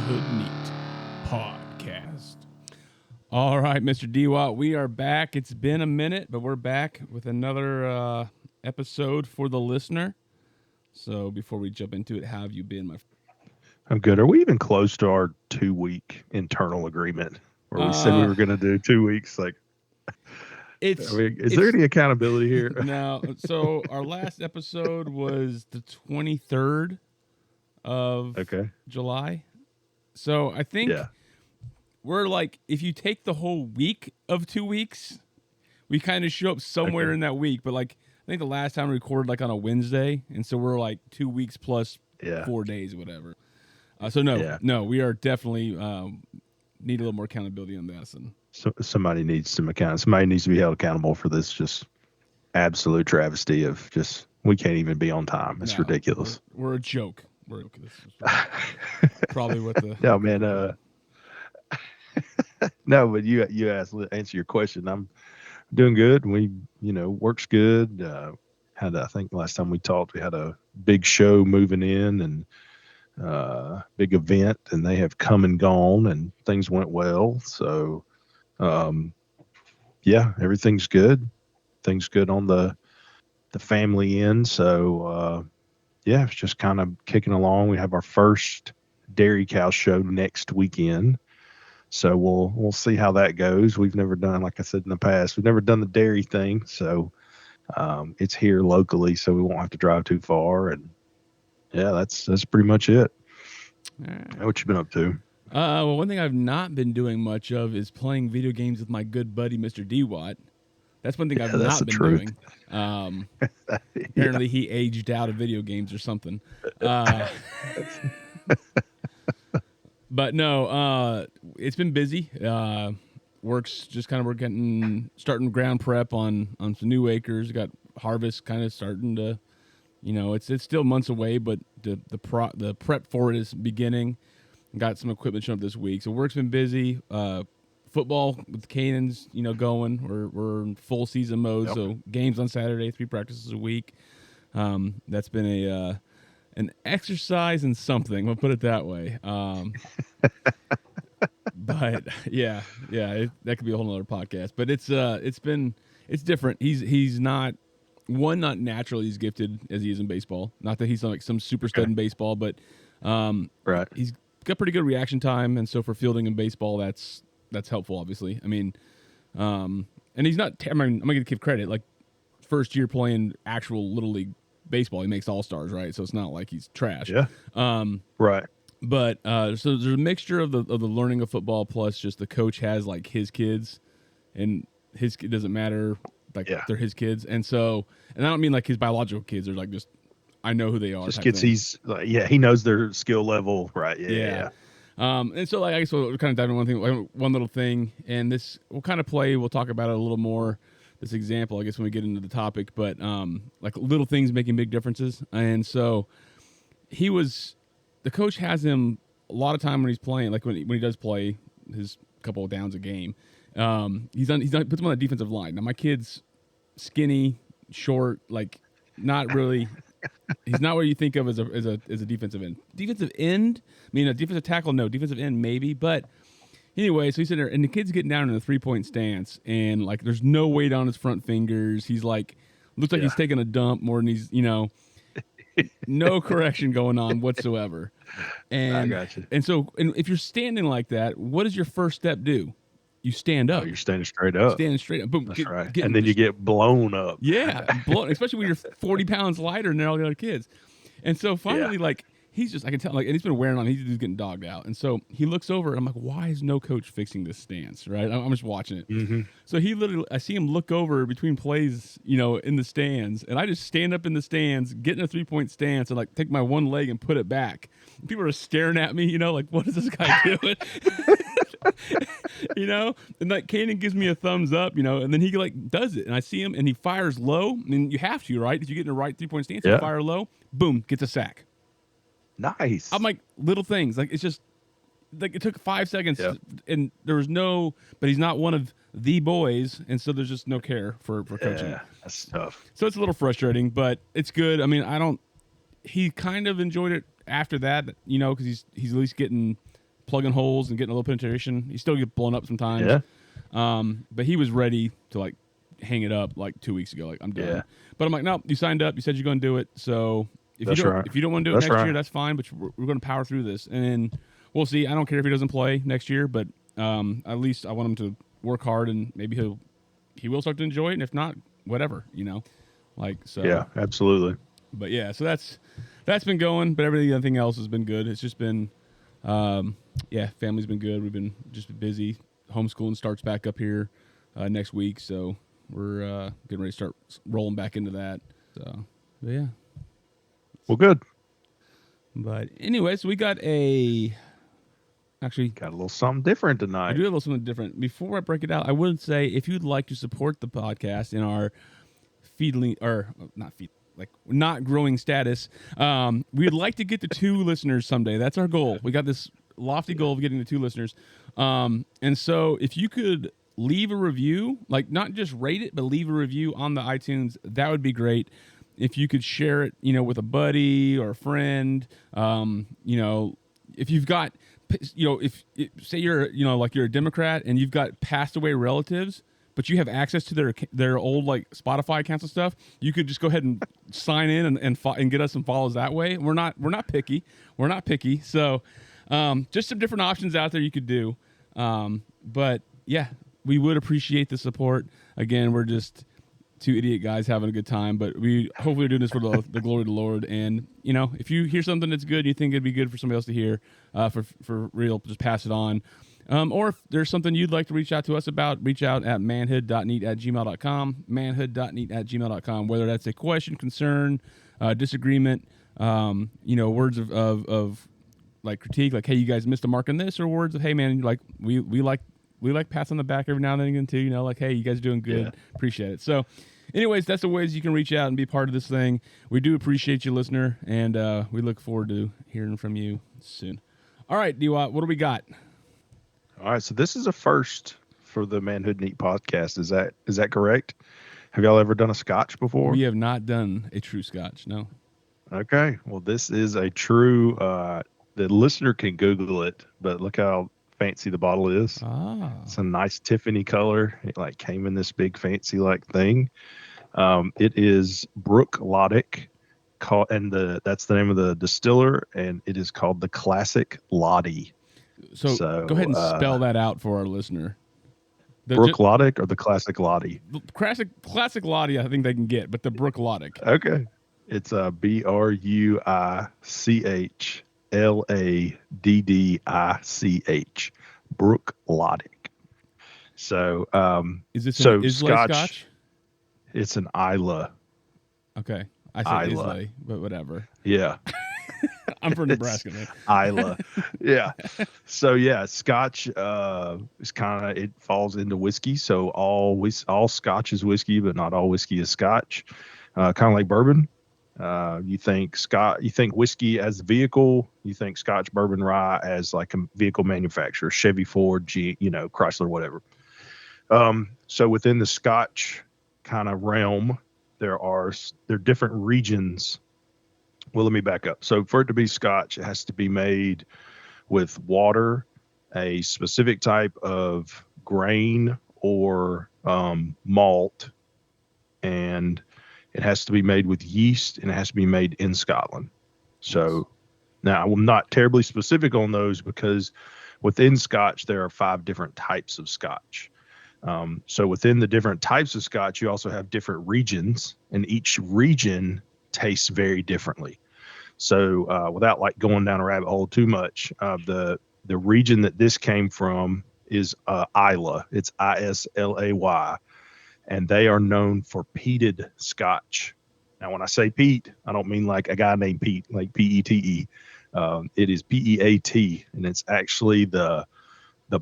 manhood.neat podcast. All right, Mr. Dwat, we are back. It's been a minute, but we're back with another episode for the listener. So before we jump into it, how have you been, my friend? I'm good. Are we even close to our 2-week internal agreement where we said we were going to do 2 weeks? Like, is there any accountability here? No. So our last episode was the 23rd of July. So I think we're like, if you take the whole week of 2 weeks, we kind of show up somewhere in that week. But like, I think the last time we recorded like on a Wednesday, and so we're like 2 weeks plus 4 days, whatever. So no, we are definitely need a little more accountability on this. And so somebody needs some account. Somebody needs to be held accountable for this just absolute travesty of just we can't even be on time. It's ridiculous. We're a joke. We're okay. This is probably what the no man. No, but you asked answer your question. I'm doing good. We work's good. I think last time we talked, we had a big show moving in and big event, and they have come and gone, and things went well. So, everything's good. Things good on the family end. So, it's just kind of kicking along. We have our first dairy cow show next weekend. So we'll see how that goes. We've never done, like I said in the past, we've never done the dairy thing. So it's here locally, so we won't have to drive too far. And that's pretty much it. What you been up to? Well, one thing I've not been doing much of is playing video games with my good buddy, Mr. Dwat. That's one thing I've not been doing. Apparently he aged out of video games or something. But no, it's been busy. Work's just kind of starting ground prep on some new acres. Got harvest kind of starting to, it's still months away, but the prep for it is beginning. Got some equipment showing up this week, so work's been busy. Football with Canaan's, going. We're in full season mode, so games on Saturday, 3 practices a week. That's been an exercise in something. We'll put it that way. But that could be a whole nother podcast. But it's different. He's not naturally as gifted as he is in baseball. Not that he's like some super stud in baseball, but he's got pretty good reaction time, and so for fielding in baseball, that's helpful. Obviously, I mean, and he's not. I'm gonna give credit. Like first year playing actual little league baseball, he makes all-stars, right? So it's not like he's trash. Yeah. Right. But so there's a mixture of the learning of football plus just the coach has like his kids, and his kid doesn't matter, like they're his kids, and I don't mean like his biological kids. They're like just I know who they are. Just kids. He's he knows their skill level, right? Yeah. And so like I guess we'll kind of dive into one little thing, and this we'll kind of play. We'll talk about it a little more. This example, I guess, when we get into the topic, but like little things making big differences. And so the coach has him a lot of time when he's playing, like when he does play his couple of downs a game. Puts him on the defensive line. Now my kid's skinny, short, like not really. He's not what you think of as a defensive end. Defensive end, I mean a defensive tackle, no. Defensive end, maybe, but. Anyway, so he's sitting there, and the kid's getting down in a 3-point stance, and like there's no weight on his front fingers. He's like, looks like he's taking a dump more than he's, no correction going on whatsoever. And I got you. And so, if you're standing like that, what does your first step do? You stand up. Oh, you're standing straight up. Boom. That's right. And then you get blown up. Yeah, especially when you're 40 pounds lighter than all the other kids. And so finally, like. He's just, I can tell, like, and he's been wearing on. He's getting dogged out, and so he looks over, and I'm like, "Why is no coach fixing this stance?" Right? I'm just watching it. Mm-hmm. So I see him look over between plays, in the stands, and I just stand up in the stands, get in a 3-point stance, and like take my one leg and put it back. And people are staring at me, like, "What is this guy doing?" And like Canaan gives me a thumbs up, and then he like does it, and I see him, and he fires low. I mean, you have to, right? If you get in the right 3-point stance, you fire low, boom, gets a sack. Nice. I'm like, little things. Like, it's just, like, it took 5 seconds, and there was but he's not one of the boys, and so there's just no care for coaching. Yeah, that's tough. So it's a little frustrating, but it's good. I mean, he kind of enjoyed it after that, because he's at least getting plugging holes and getting a little penetration. He still get blown up sometimes. Yeah. But he was ready to like hang it up like 2 weeks ago. Like, I'm done. Yeah. But I'm like, no, you signed up. You said you're going to do it. So if That's you don't, right. if you don't want to do it That's next year, right. that's fine. But we're going to power through this, and then we'll see. I don't care if he doesn't play next year, but at least I want him to work hard, and maybe he will start to enjoy it. And if not, whatever, like so. Yeah, absolutely. But yeah, so that's been going. But everything else has been good. It's just been, family's been good. We've been just busy. Homeschooling starts back up here next week, so we're getting ready to start rolling back into that. So, but yeah. Well, good. But anyways, we got actually got a little something different we tonight. do have a little something different. Before I break it out, I would say if you'd like to support the podcast in our not growing status, we'd like to get to 2 listeners someday. That's our goal. We got this lofty goal of getting to 2 listeners. And so if you could leave a review, like not just rate it, but leave a review on the iTunes, that would be great. If you could share it, with a buddy or a friend, if you've got, say you're, like you're a Democrat and you've got passed away relatives, but you have access to their old like Spotify accounts and stuff, you could just go ahead and sign in and get us some follows that way. We're not picky. We're not picky. So just some different options out there you could do. But yeah, we would appreciate the support. Again, we're just 2 idiot guys having a good time, but we hopefully are doing this for the glory of the Lord. And if you hear something that's good, and you think it'd be good for somebody else to hear, for real, just pass it on. Or if there's something you'd like to reach out to us about, reach out at manhood.neat@gmail.com, manhood.neat@gmail.com, whether that's a question, concern, disagreement, words of like critique, like, hey, you guys missed a mark on this, or words of, hey, man, like we like pats on the back every now and then again too, like, hey, you guys are doing good. Yeah. Appreciate it. So anyways, that's the ways you can reach out and be part of this thing. We do appreciate you, listener, and we look forward to hearing from you soon. All right, Dwat, what do we got? All right, so this is a first for the Manhood Neat podcast. Is that correct? Have y'all ever done a Scotch before? We have not done a true Scotch, no. Okay, well, this is a true, the listener can Google it, but look how fancy the bottle is. It's a nice Tiffany color. It like came in this big fancy like thing. It is Bruichladdich, that's the name of the distiller, and it is called the Classic Laddie. So go ahead and spell that out for our listener. Bruichladdich or the Classic Laddie? Classic Laddie, I think they can get, but the Bruichladdich. Okay, it's Bruichladdich. Bruichladdich. So, is this an Islay Scotch? It's an Islay. Okay, I said Islay, but whatever. Yeah. I'm from Nebraska, man. Islay. Yeah. So yeah, Scotch is it falls into whiskey. So all Scotch is whiskey, but not all whiskey is Scotch. Kind of like bourbon. You think whiskey as the vehicle, you think Scotch, bourbon, rye as like a vehicle manufacturer, Chevy, Ford, Chrysler, whatever. So within the Scotch kind of realm, there are different regions. Well, let me back up. So for it to be Scotch, it has to be made with water, a specific type of grain or malt, and it has to be made with yeast, and it has to be made in Scotland. So now I'm not terribly specific on those because within Scotch, there are 5 different types of Scotch. So within the different types of Scotch, you also have different regions, and each region tastes very differently. So without like going down a rabbit hole too much, the region that this came from is Islay. It's Islay, and they are known for peated Scotch. Now, when I say peat, I don't mean like a guy named Pete, like Pete. It is Peat, and it's actually the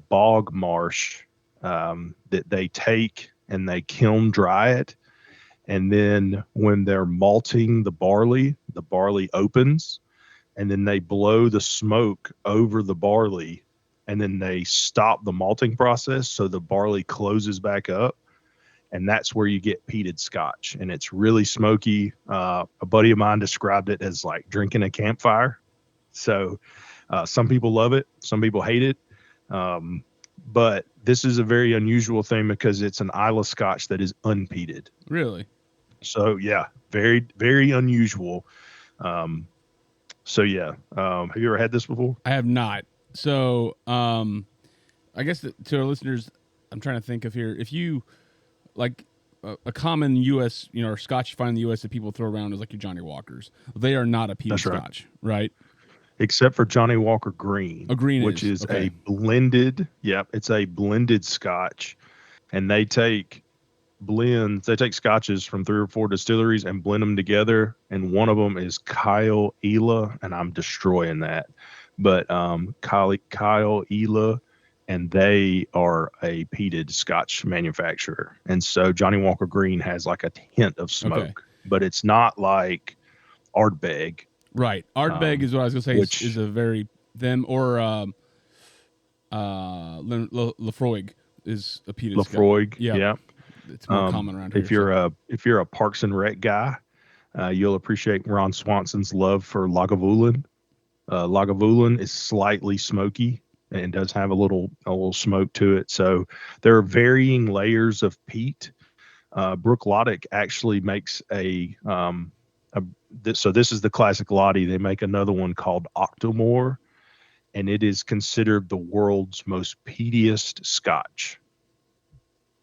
bog marsh that they take and they kiln dry it. And then when they're malting the barley opens, and then they blow the smoke over the barley, and then they stop the malting process so the barley closes back up. And that's where you get peated Scotch. And it's really smoky. A buddy of mine described it as like drinking a campfire. So Some people love it, some people hate it. Um, but this is a very unusual thing because it's an Isla Scotch that is unpeated. Really? So yeah, very very unusual. Um, so yeah, have you ever had this before? I have not. So, I guess to our listeners, I'm trying to think of here. If you like a common U.S., or Scotch you find in the U.S. that people throw around is like your Johnny Walkers. They are not a peated That's right. Scotch, right? Except for Johnny Walker Green, A green which is is a okay. blended. Yep, it's a blended Scotch, and they take scotches from 3 or 4 distilleries and blend them together, and one of them is Kyle Ela, and I'm destroying that, but Kyle Ela, and they are a peated Scotch manufacturer, and so Johnny Walker Green has like a hint of Okay. smoke, but it's not like Ardbeg, Right. Ardbeg is what I was gonna say is which a very them or Lafroig is a peated Scotch. Lafroig, Yep. yeah. It's more common around here. If you're a Parks and Rec guy, you'll appreciate Ron Swanson's love for Lagavulin. Lagavulin is slightly smoky and does have a little smoke to it. So there are varying layers of peat. Bruichladdich actually makes so this is the classic Laddie. They make another one called Octomore, and it is considered the world's most peatiest Scotch.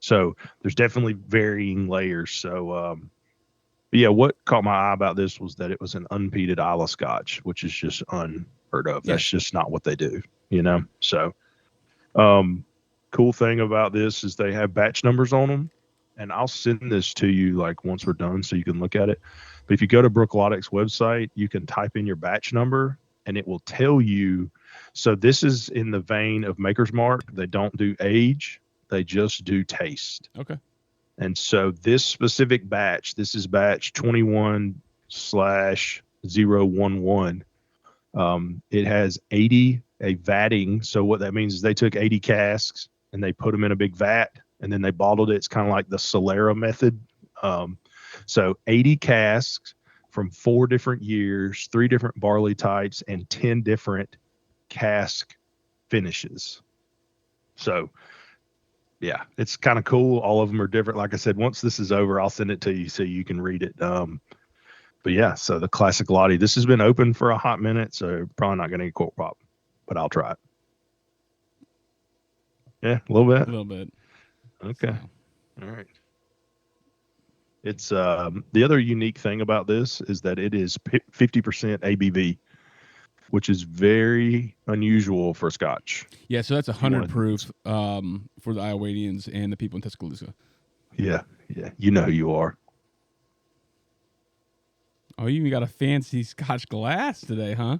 So there's definitely varying layers. So but yeah, what caught my eye about this was that it was an unpeated Isla Scotch, which is just unheard of. Yeah. That's just not what they do. So, um, cool thing about this is they have batch numbers on them, and I'll send this to you like once we're done so you can look at it. But if you go to Bruichladdic's website, you can type in your batch number, and it will tell you. So this is in the vein of Maker's Mark. They don't do age; they just do taste. Okay. And so this specific batch, this is batch 21/011. It has 80 a vatting. So what that means is they took 80 casks and they put them in a big vat and then they bottled it. It's kind of like the Solera method. So 80 casks from 4 different years, 3 different barley types, and 10 different cask finishes. So yeah, it's kind of cool. All of them are different. Like I said, once this is over, I'll send it to you so you can read it. But yeah, so the classic Lottie. This has been open for a hot minute, so probably not going to get cork pop, but I'll try it. Yeah, a little A bit. little bit. Okay, So, all right. It's the other unique thing about this is that it is 50% ABV, which is very unusual for Scotch. yeah, so that's If you 100 want proof for the Iowadians and the people in Tuscaloosa. yeah, you know who you are. Oh, you even got a fancy Scotch glass today, huh?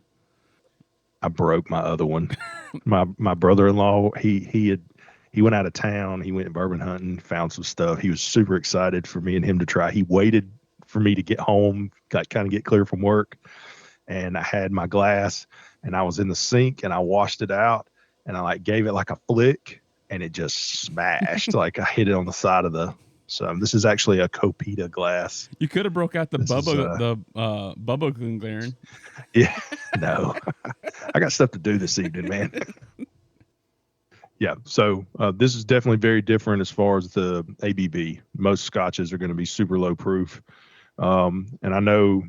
I broke my other one. My brother-in-law, he went out of town. He went bourbon hunting, found some stuff. He was super excited for me and him to try. He waited for me to get home, got kind of get clear from work, and I had my glass and I was in the sink and I washed it out and I like gave it like a flick and it just smashed. Like I hit it on the side of the so this is actually a Copita glass. You could have broke out the This is Bubba Glengarn. yeah, no. I got stuff to do this evening, man. Yeah, so this is definitely very different as far as the ABV. Most scotches are going to be super low proof, and I know,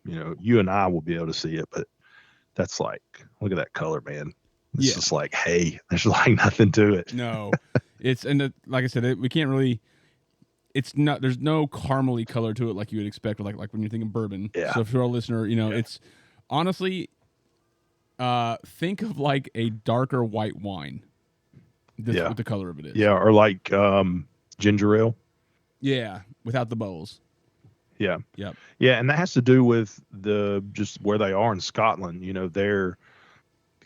you and I will be able to see it, but that's like, look at that color, man. It's Yeah. just like, hey, there's like nothing to it. No, it's like I said, we can't really. It's not. There's no caramely color to it like you would expect, like when you're thinking bourbon. Yeah. So for our listener, Yeah. it's honestly, think of like a darker white wine. That's what the color of it is. Yeah, or like ginger ale. Yeah, without the bowls. Yeah. Yep. Yeah, and that has to do with just where they are in Scotland. They're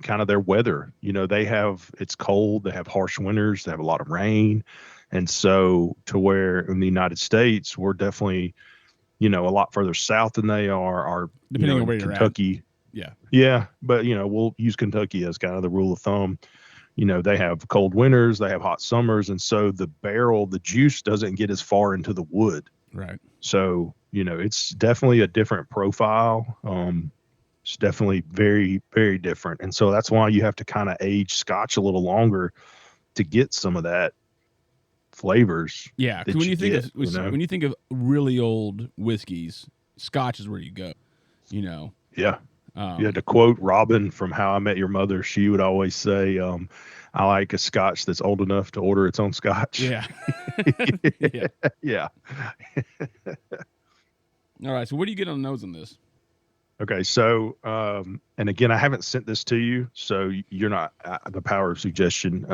kind of their weather. It's cold, they have harsh winters, they have a lot of rain. And so to where in the United States, we're definitely, a lot further south than they are Depending on where you're Kentucky. at. Yeah. Yeah. But, we'll use Kentucky as kind of the rule of thumb. They have cold winters, they have hot summers. And so the juice doesn't get as far into the wood. Right. So, it's definitely a different profile. It's definitely very, very different. And so that's why you have to kind of age Scotch a little longer to get some of that flavors Yeah, because that you get, you know? when you think of really old whiskeys, Scotch is where you go. You know, Yeah. Yeah. um, To quote Robin from How I Met Your Mother, she would always say, I like a Scotch that's old enough to order its own Scotch. yeah, yeah. Yeah. All right, so what do you get on the nose on this? Okay, so and again, I haven't sent this to you, so you're not the power of suggestion.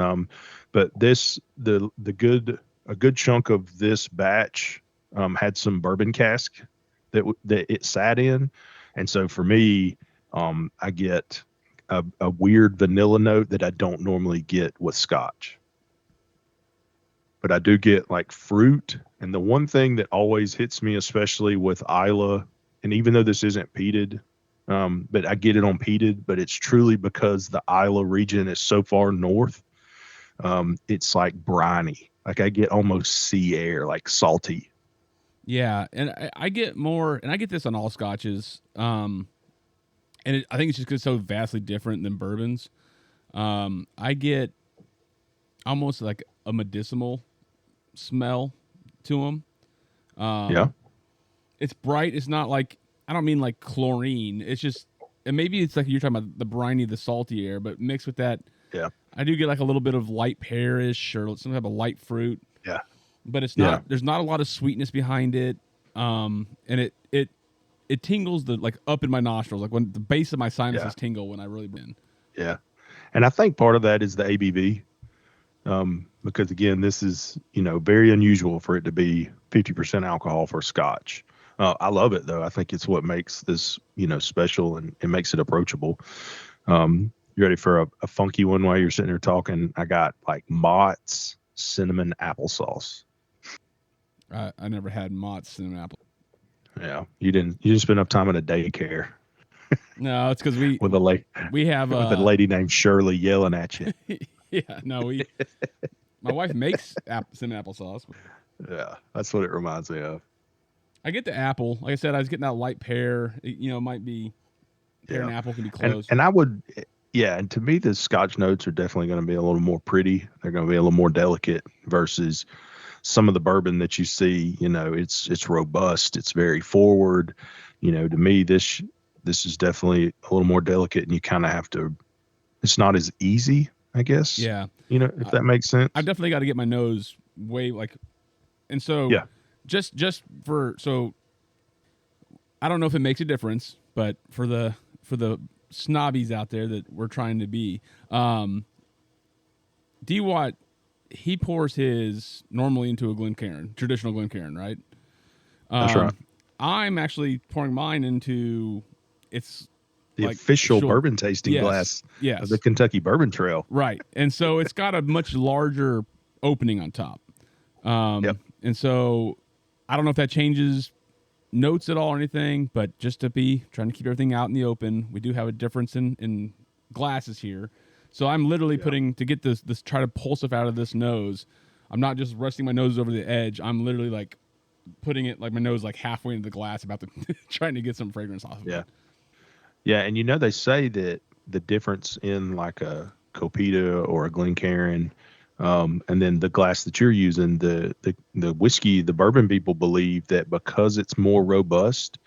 But the good a good chunk of this batch had some bourbon cask that it sat in, and so for me, I get a weird vanilla note that I don't normally get with Scotch, but I do get like fruit. And the one thing that always hits me, especially with Isla, and even though this isn't peated, but I get it on peated, but it's truly because the Isla region is so far north. It's like briny. Like I get almost sea air, like salty. Yeah, and I get more, and I get this on all scotches. I think it's just 'cause it's so vastly different than bourbons. I get almost like a medicinal smell to them. Yeah, It's bright. It's not like, I don't mean like chlorine. It's just, and maybe it's like you're talking about the briny, the salty air, but mixed with that, yeah, I do get like a little bit of light pearish or some type of light fruit. yeah, But it's yeah, not. There's not a lot of sweetness behind it. And it tingles the like up in my nostrils, like when the base of my yeah, sinuses tingle when I really been. yeah. And I think part of that is the ABV, because again, this is very unusual for it to be 50% alcohol for Scotch. I love it though. I think it's what makes this special, and it makes it approachable. You ready for a funky one while you're sitting there talking? I got like Mott's cinnamon applesauce. I never had Mott's cinnamon apple. Yeah, you didn't spend enough time in a daycare No, it's because we with a lady we have with a lady named Shirley yelling at you. yeah, no, we my wife makes cinnamon applesauce. Yeah, that's what it reminds me of. I get the apple. Like I said, I was getting that light pear. It might be pear and Yeah, apple can be and close. and I would, yeah, and to me, the Scotch notes are definitely going to be a little more pretty. They're going to be a little more delicate versus some of the bourbon that you see. It's robust. It's very forward. To me, this is definitely a little more delicate, and you kind of have to. It's not as easy, I guess. Yeah, If I, that makes I've sense. definitely got to get my nose way like, and so Yeah, just for so I don't know if it makes a difference, but for the snobbies out there that we're trying to be, Dwat, he pours his normally into a Glencairn, traditional Glencairn, right? that's right. Um, I'm actually pouring mine into it's The like official short. bourbon tasting Yes, glass of the yes, Kentucky Bourbon Trail. right. And so it's got a much larger opening on top. Yep. And so I don't know if that changes notes at all or anything, but just to be trying to keep everything out in the open, we do have a difference in glasses here. So I'm literally Yeah. putting to get this try to pull stuff out of this nose. I'm not just resting my nose over the edge. I'm literally like putting it like my nose like halfway into the glass, about to trying to get some fragrance off of it. Yeah. Yeah, and they say that the difference in like a Copita or a Glencairn, and then the glass that you're using, the whiskey, the bourbon people believe that because it's more robust,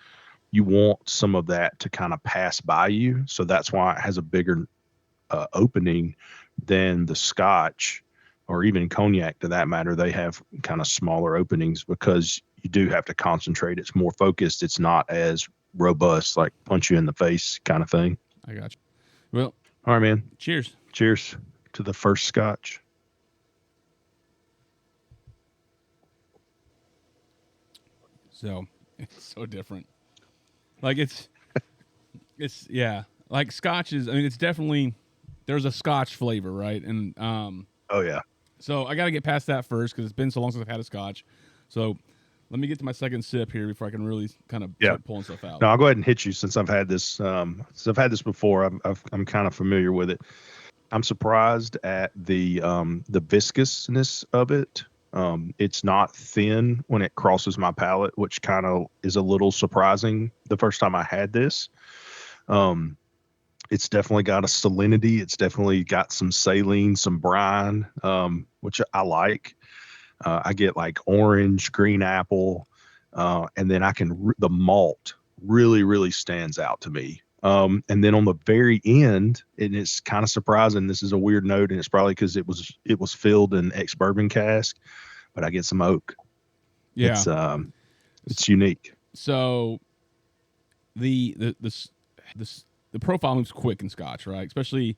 you want some of that to kind of pass by you. So that's why it has a bigger opening than the Scotch or even cognac, to that matter. They have kind of smaller openings because you do have to concentrate. It's more focused. It's not as robust, like punch you in the face kind of thing. I got you. Well, All right, man. cheers. Cheers to the first Scotch. So it's so different. Like it's yeah. Like Scotch is. I mean, it's definitely there's a Scotch flavor, right? And Oh yeah. so I got to get past that first because it's been so long since I've had a Scotch. So let me get to my second sip here before I can really kind of Yeah. start pulling stuff out. No, I'll go ahead and hit you since I've had this. Since I've had this before, I'm kind of familiar with it. I'm surprised at the viscousness of it. It's not thin when it crosses my palate, which kind of is a little surprising the first time I had this. It's definitely got a salinity. It's definitely got some saline, some brine, which I like. I get like orange, green apple, and then the malt really stands out to me. And then on the very end, and it's kind of surprising. This is a weird note, and it's probably because it was filled in ex bourbon cask, but I get some oak. Yeah. It's unique. So the the profile moves quick in Scotch, right? Especially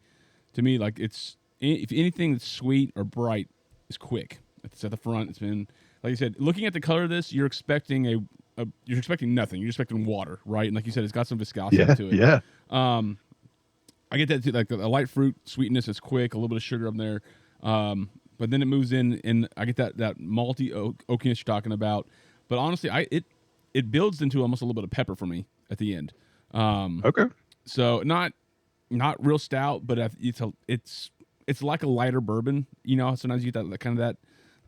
to me, like if anything that's sweet or bright is quick. It's at the front. It's been like you said. Looking at the color of this, you're expecting you're expecting nothing. You're expecting water, right? And like you said, it's got some viscosity Yeah, to it. yeah. I get that too, like a light fruit sweetness is quick, a little bit of sugar up there, but then it moves in, and I get that malty oakiness you're talking about. But honestly, it builds into almost a little bit of pepper for me at the end. Okay. So not real stout, but it's like a lighter bourbon. You know, sometimes you get that kind of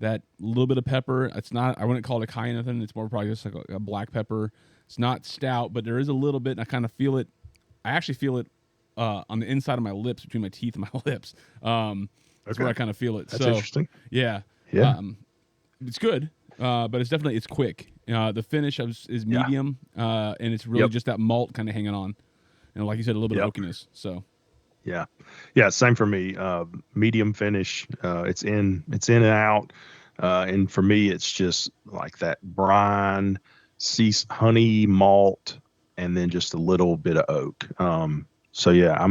that little bit of pepper. It's not. I wouldn't call it a cayenne nothing. It's more probably just like a black pepper. It's not stout, but there is a little bit. And I kind of feel it. I actually feel it on the inside of my lips, between my teeth and my lips. That's where I kind of feel it. That's so interesting. yeah, Yeah. it's good, but it's quick. The finish is medium, and it's really just that malt kind of hanging on, and like you said, a little bit of oakiness. So yeah, same for me. Medium finish. It's in and out, and for me, it's just like that brine, honey, malt, and then just a little bit of oak. So yeah, I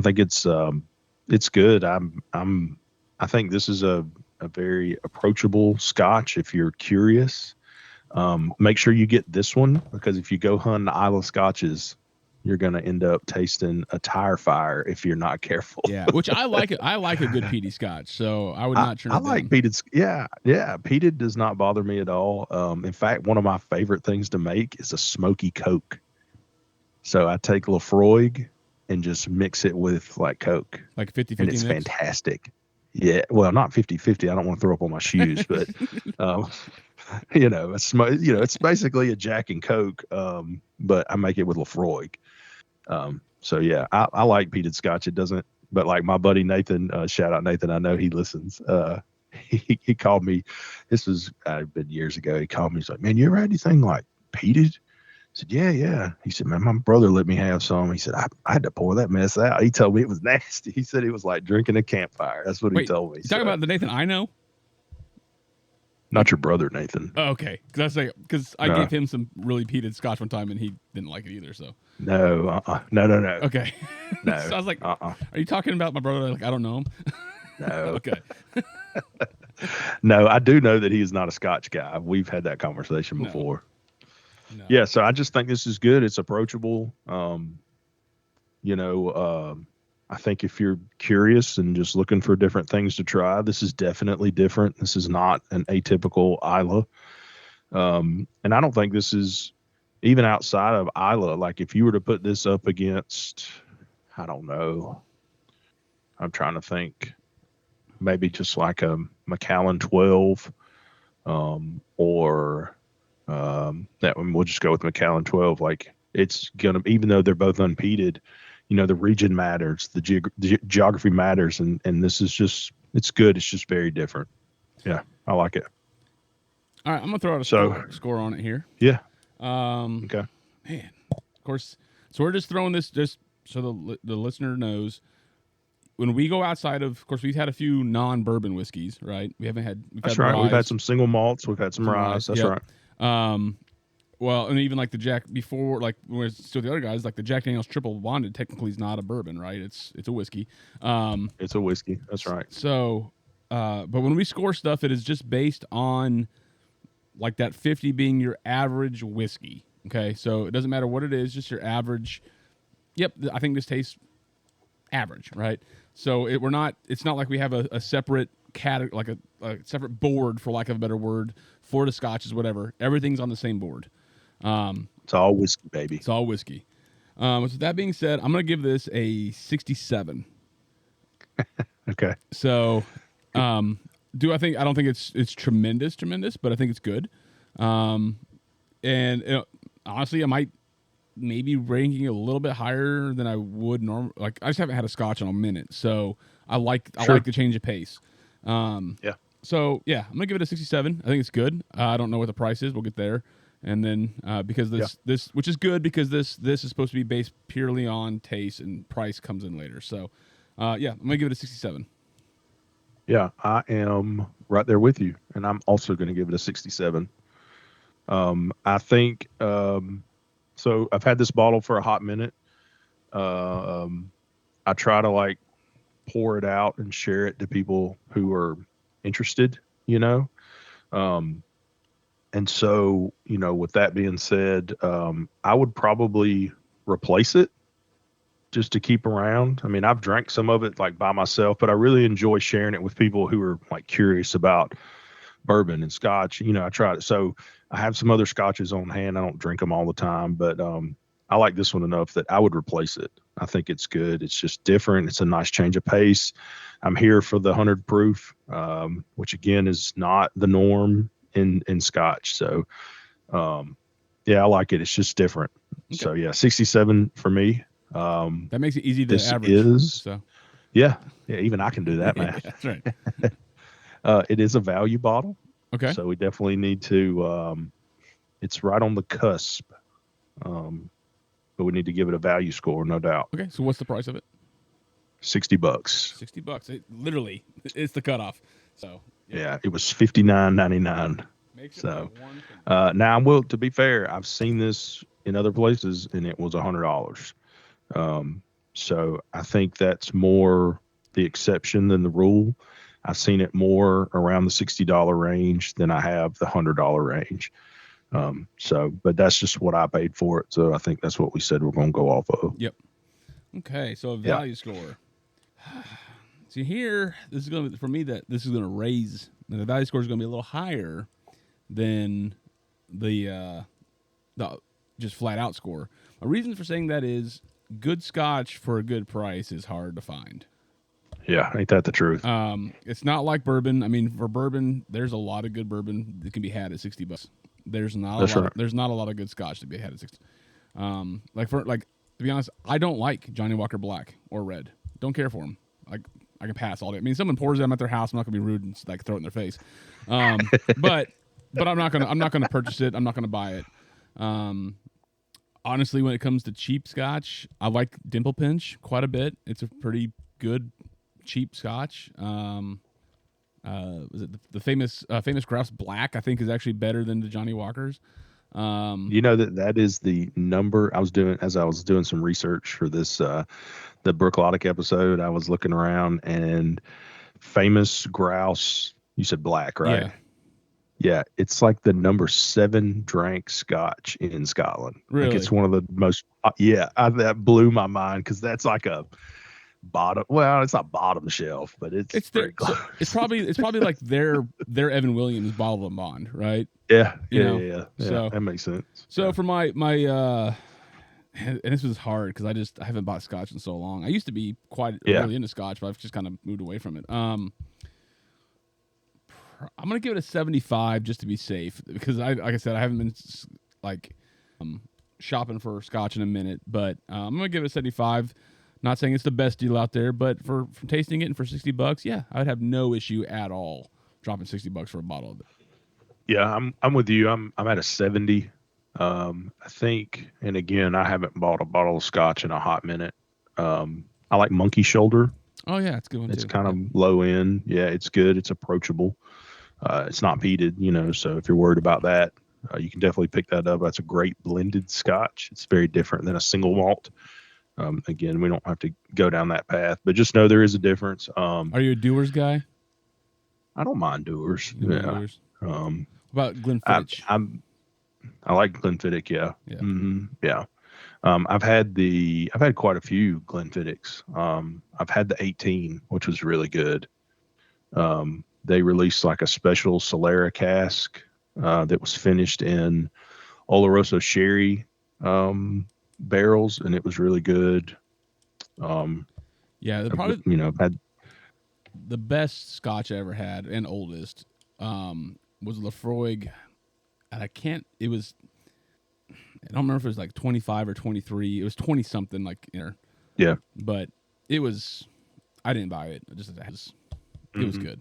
think it's good. I think this is a very approachable Scotch if you're curious. Make sure you get this one, because if you go hunting Isle of Scotches, you're going to end up tasting a tire fire if you're not careful. yeah, which I like it. I like a good peaty Scotch, so I would not turn I it like down. peated. Yeah. Peated does not bother me at all. In fact, one of my favorite things to make is a smoky Coke. So I take Lafroig and just mix it with like Coke, Like 50-50 and it's mix. fantastic. Yeah, well, not 50-50. I don't want to throw up on my shoes, but um, it's basically a Jack and Coke, but I make it with Lafroig. So yeah, I like peated Scotch. It doesn't, but like my buddy Nathan, shout out Nathan. I know he listens. He called me. This was been years ago. He called me. He's like, "Man, you ever had anything like peated?" I said, yeah. He said, "Man, my brother let me have some." He said, I had to pour that mess out. He told me it was nasty. He said it was like drinking a campfire. That's what he Wait, told me. you talking about the Nathan I know? Not your brother, Nathan. Oh, okay, because I gave him some really peated Scotch one time and he didn't like it either. So no, no. okay, No. so I was like, "Are you talking about my brother?" Like, I don't know him. No. Okay. No, I do know that he is not a Scotch guy. We've had that conversation before. No. Yeah, so I just think this is good. It's approachable. I think if you're curious and just looking for different things to try, this is definitely different. This is not an atypical Isla. And I don't think this is even outside of Isla. Like if you were to put this up against, I don't know, I'm trying to think, maybe just like a Macallan 12, or that one, we'll just go with Macallan 12. Like it's gonna, even though they're both unpeated, the region matters, the geography matters, and this is just, it's good. It's just very different. Yeah, I like it. All right, I'm gonna throw out a score on it here. Yeah. Okay. Man, of course. So we're just throwing this just so the listener knows. When we go outside of course, we've had a few non-bourbon whiskeys, right? That's right. We've had some single malts. We've had some rye. That's right. Well, and even like the Jack before, like when we're still the other guys, like the Jack Daniel's Triple Bonded, technically is not a bourbon, right? It's a whiskey. It's a whiskey. That's right. So, but when we score stuff, it is just based on like that 50 being your average whiskey. Okay, so it doesn't matter what it is, just your average. Yep, I think this tastes average, right? So it's not like we have a separate category, like a separate board, for lack of a better word, for the scotches, whatever. Everything's on the same board. It's all whiskey, baby. It's all whiskey. So that being said, I'm going to give this a 67. Okay. So, I don't think it's tremendous, but I think it's good. And honestly, I might maybe ranking it a little bit higher than I would normally. Like I just haven't had a Scotch in a minute, so I like Sure. the change of pace. Yeah. So yeah, I'm gonna give it a 67. I think it's good. I don't know what the price is. We'll get there, and then because this which is good because this is supposed to be based purely on taste and price comes in later. So yeah, I'm gonna give it a 67. Yeah, I am right there with you, and I'm also going to give it a 67. I think so. I've had this bottle for a hot minute. Um, I try to like pour it out and share it to people who are interested, you know. Um, and so, with that being said, I would probably replace it just to keep around. I mean, I've drank some of it like by myself, but I really enjoy sharing it with people who are like curious about bourbon and scotch. I tried it. So I have some other scotches on hand. I don't drink them all the time, but I like this one enough that I would replace it. I think it's good. It's just different. It's a nice change of pace. I'm here for the 100 proof, which again is not the norm in scotch. So yeah, I like it. It's just different. Okay. So yeah, 67 for me. That makes it easy to This average. is So yeah, even I can do that math. that's right. It is a value bottle, Okay. so we definitely need to. It's right on the cusp, but we need to give it a value score, no doubt. Okay. So what's the price of it? $60. $60. It literally it's the cutoff. So Yeah, it was $59.99. makes it So by one. now, I will. To be fair, I've seen this in other places, and it was $100. So I think that's more the exception than the rule. I've seen it more around the $60 range than I have the $100 range. But that's just what I paid for it. So I think that's what we said we're going to go off of. Yep. Okay. So a Yeah. value score. See here, this is going to for me that this is going to raise. And the value score is going to be a little higher than the just flat out score. A reason for saying that is good scotch for a good price is hard to find. Yeah. Ain't that the truth? It's not like bourbon. I mean, for bourbon, there's a lot of good bourbon that can be had at $60. There's not That's a lot. right. There's not a lot of good scotch to be had at 60. To be honest, I don't like Johnny Walker Black or Red. Don't care for them. Like I can pass all day. I mean, someone pours them at their house. I'm not gonna be rude and like throw it in their face. But I'm not gonna purchase it. I'm not gonna buy it. Honestly, when it comes to cheap scotch, I like Dimple Pinch quite a bit. It's a pretty good cheap scotch. Was it the famous Grouse Black? I think is actually better than the Johnny Walkers. That is the number I was doing some research for this the Bruichladdich episode. I was looking around and famous grouse. You said black, right? Yeah. Yeah, it's like the number 7 drank scotch in Scotland. Really? Like it's one of the most. That blew my mind because that's like a bottom. Well, it's not bottom shelf, but it's Their, pretty close. so it's probably like their Evan Williams bottle of Bond, right? Yeah. So that makes sense. So for my and this was hard because I haven't bought scotch in so long. I used to be quite really into scotch, but I've just kind of moved away from it. I'm gonna give it a 75 just to be safe because like I said, I haven't been like shopping for scotch in a minute, but I'm gonna give it a 75. Not saying it's the best deal out there, but for tasting it and for $60, yeah, I would have no issue at all dropping $60 for a bottle of it. Yeah, I'm with you. I'm at a 70. I think, and again, I haven't bought a bottle of scotch in a hot minute. I like Monkey Shoulder. Oh yeah, it's a good one. It's kind of low end. Yeah, it's good. It's approachable. It's not peated, so if you're worried about that, you can definitely pick that up. That's a great blended scotch. It's very different than a single malt. Again, we don't have to go down that path, but just know there is a difference. Are you a Dewar's guy? I don't mind Dewar's. Dewar's? What about Glenfiddich? I like Glenfiddich. Yeah. Yeah. Mm-hmm, yeah. I've had quite a few Glenfiddichs. I've had the 18, which was really good. They released like a special Solera cask that was finished in Oloroso sherry barrels, and it was really good. Yeah, probably had the best scotch I ever had and oldest was Lafroig, and I don't remember if it was like 25 or 23. It was 20 something, like, Yeah. but it was. I didn't buy it. It was good.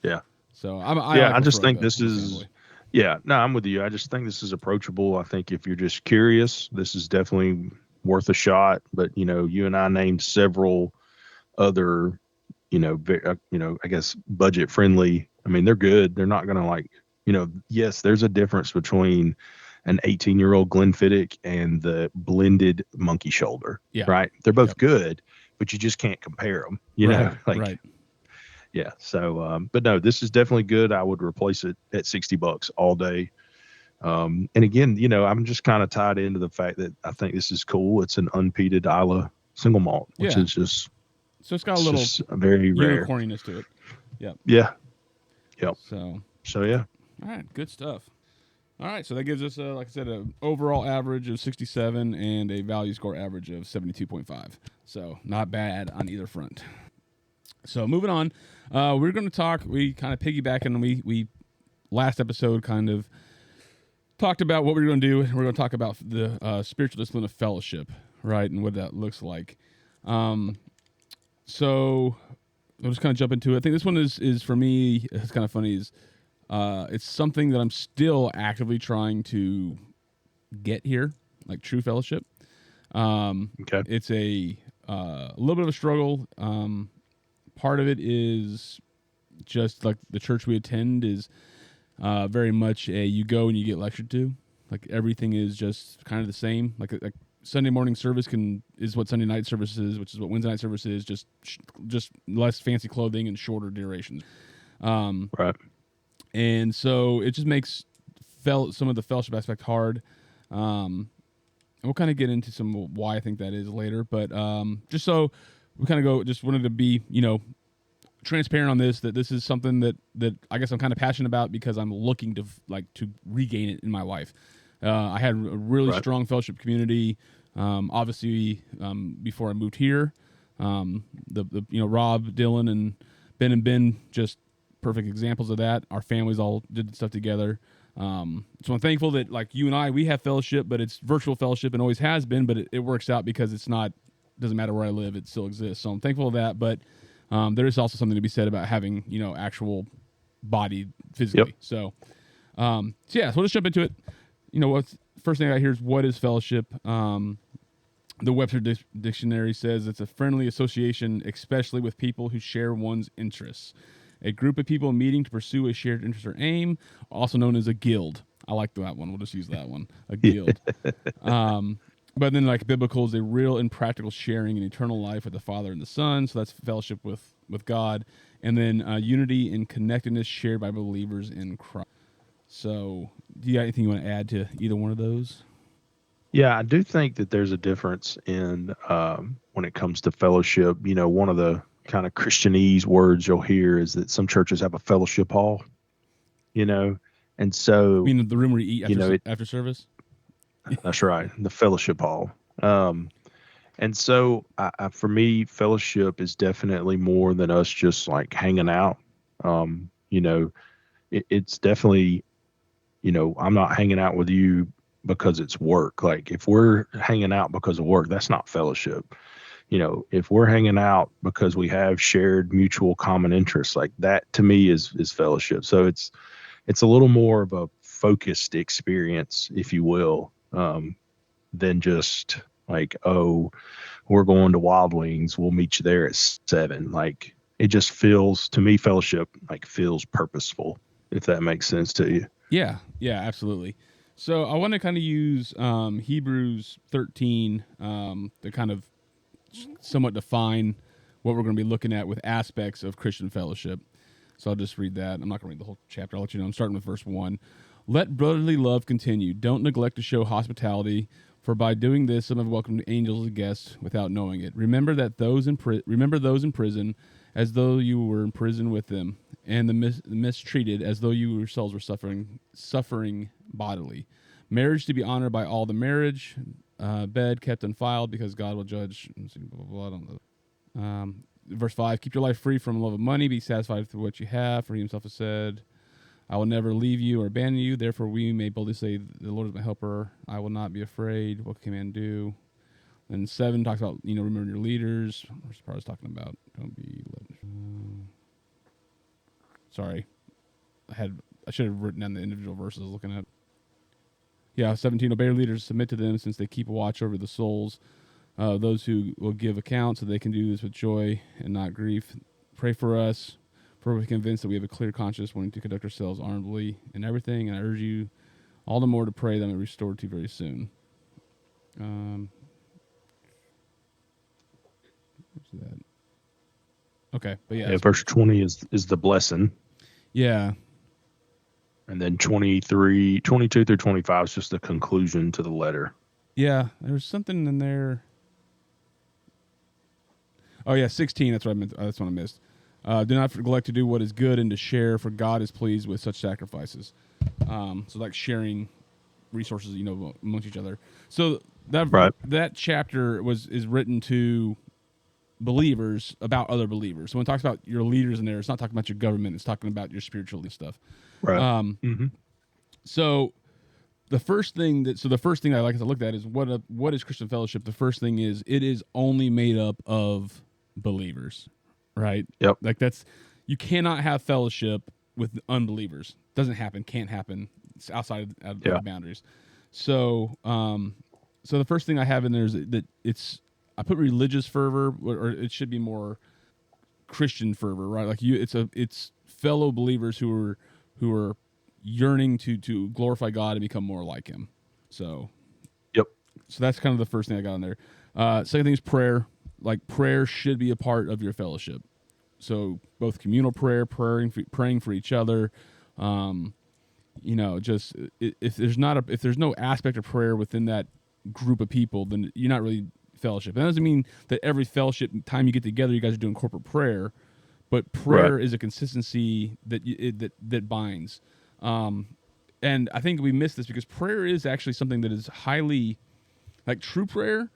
Yeah. So I Yeah. like I just referring think this the is, fanboy. yeah, no, I'm with you. I just think this is approachable. I think if you're just curious, this is definitely worth a shot. But, you and I named several other, I guess budget friendly. I mean, they're good. They're not going to yes, there's a difference between an 18-year-old Glenfiddich and the blended monkey shoulder, Yeah. right? They're both Yep. good, but you just can't compare them, Right. like, Right. yeah. So, but no, this is definitely good. I would replace it at $60 all day. And again, I'm just kind of tied into the fact that I think this is cool. It's an unpeated Isla single malt, which Yeah. is just, So it's got a it's little just very rare. unicorniness to it. Yep. Yeah. Yep. So. So yeah. All right. Good stuff. All right. So that gives us, like I said, an overall average of 67 and a value score average of 72.5. So not bad on either front. So moving on, we're going to talk. We kind of piggyback, and we last episode kind of talked about what we were going to do. We're going to talk about the spiritual discipline of fellowship, right, and what that looks like. So I'll just kind of jump into it. I think this one is for me. It's kind of funny. It's something that I'm still actively trying to get here, like true fellowship. Okay. It's a little bit of a struggle. Part of it is just like the church we attend is very much you go and you get lectured to. Like everything is just kind of the same. Like Sunday morning service is what Sunday night service is, which is what Wednesday night service is. Just less fancy clothing and shorter durations. Right. And so it just makes some of the fellowship aspect hard. And we'll kind of get into some why I think that is later. But just so we kind of just wanted to be, transparent on this, that this is something that I guess I'm kind of passionate about because I'm looking to to regain it in my life. I had a really strong fellowship community. Obviously, before I moved here, Rob, Dylan, and Ben, just perfect examples of that. Our families all did stuff together. So I'm thankful that you and I, we have fellowship, but it's virtual fellowship and always has been, but it works out because doesn't matter where I live, it still exists. So I'm thankful for that. But there is also something to be said about having, actual body physically. Yep. So we'll just jump into it. What's first thing I hear is, what is fellowship? The Webster Dictionary says it's a friendly association, especially with people who share one's interests. A group of people meeting to pursue a shared interest or aim, also known as a guild. I like that one. We'll just use that one. A guild. But then, biblical is a real and practical sharing in eternal life with the Father and the Son. So that's fellowship with God. And then unity and connectedness shared by believers in Christ. So do you got anything you want to add to either one of those? Yeah, I do think that there's a difference in when it comes to fellowship. One of the kind of Christianese words you'll hear is that some churches have a fellowship hall, and so. You mean the room where you eat after service? That's right, the fellowship hall. And so for me, fellowship is definitely more than us just hanging out. It's definitely, I'm not hanging out with you because it's work. If we're hanging out because of work, that's not fellowship. If we're hanging out because we have shared mutual common interests, that to me is fellowship. So it's a little more of a focused experience, if you will, than just we're going to Wild Wings, we'll meet you there at 7. It just feels, to me, fellowship feels purposeful, if that makes sense to you. Yeah, absolutely. So I want to kind of use Hebrews 13 to kind of somewhat define what we're going to be looking at with aspects of Christian fellowship. So I'll just read that. I'm not going to read the whole chapter. I'll let you know. I'm starting with verse 1. Let brotherly love continue. Don't neglect to show hospitality, for by doing this, some have welcomed angels as guests without knowing it. Remember those in prison, as though you were in prison with them, and the mistreated, as though you yourselves were suffering bodily. Marriage to be honored by all the marriage, bed kept undefiled, because God will judge. Blah, blah, blah. Verse 5, keep your life free from love of money. Be satisfied with what you have, for he himself has said, I will never leave you or abandon you. Therefore, we may boldly say, the Lord is my helper. I will not be afraid. What can man do? And 7 talks about, remember your leaders. What's the part I was talking about? Don't be sorry. I should have written down the individual verses I was looking at. Yeah, 17, obey your leaders, submit to them, since they keep a watch over the souls of those who will give account, so they can do this with joy and not grief. Pray for us, for we're convinced that we have a clear conscience, wanting to conduct ourselves honorably in everything, and I urge you all the more to pray that I'm restored to you very soon. What's that? Okay, but yeah. Verse 20 is the blessing. Yeah. And then 22 through 25 is just the conclusion to the letter. Yeah, there's something in there. Oh yeah, 16. That's what I meant. That's what I missed. Do not neglect to do what is good and to share, for God is pleased with such sacrifices. So like sharing resources, amongst each other. So that chapter is written to believers about other believers. So when it talks about your leaders in there, it's not talking about your government. It's talking about your spiritual stuff. Right. So the first thing I like to look at is what is Christian fellowship? The first thing is it is only made up of believers, right? Yep. Like you cannot have fellowship with unbelievers. Doesn't happen. Can't happen. It's outside of the boundaries. So, so the first thing I have in there is that I put religious fervor, or it should be more Christian fervor, right? Like it's fellow believers who are yearning to glorify God and become more like Him. So, yep. So that's kind of the first thing I got on there. Second thing is prayer. Like prayer should be a part of your fellowship. So both communal prayer, praying for each other. Just if there's no aspect of prayer within that group of people, then you're not really fellowship. And that doesn't mean that every fellowship time you get together, you guys are doing corporate prayer, but prayer is a consistency that binds. And I think we miss this because prayer is actually something that is highly, like true prayer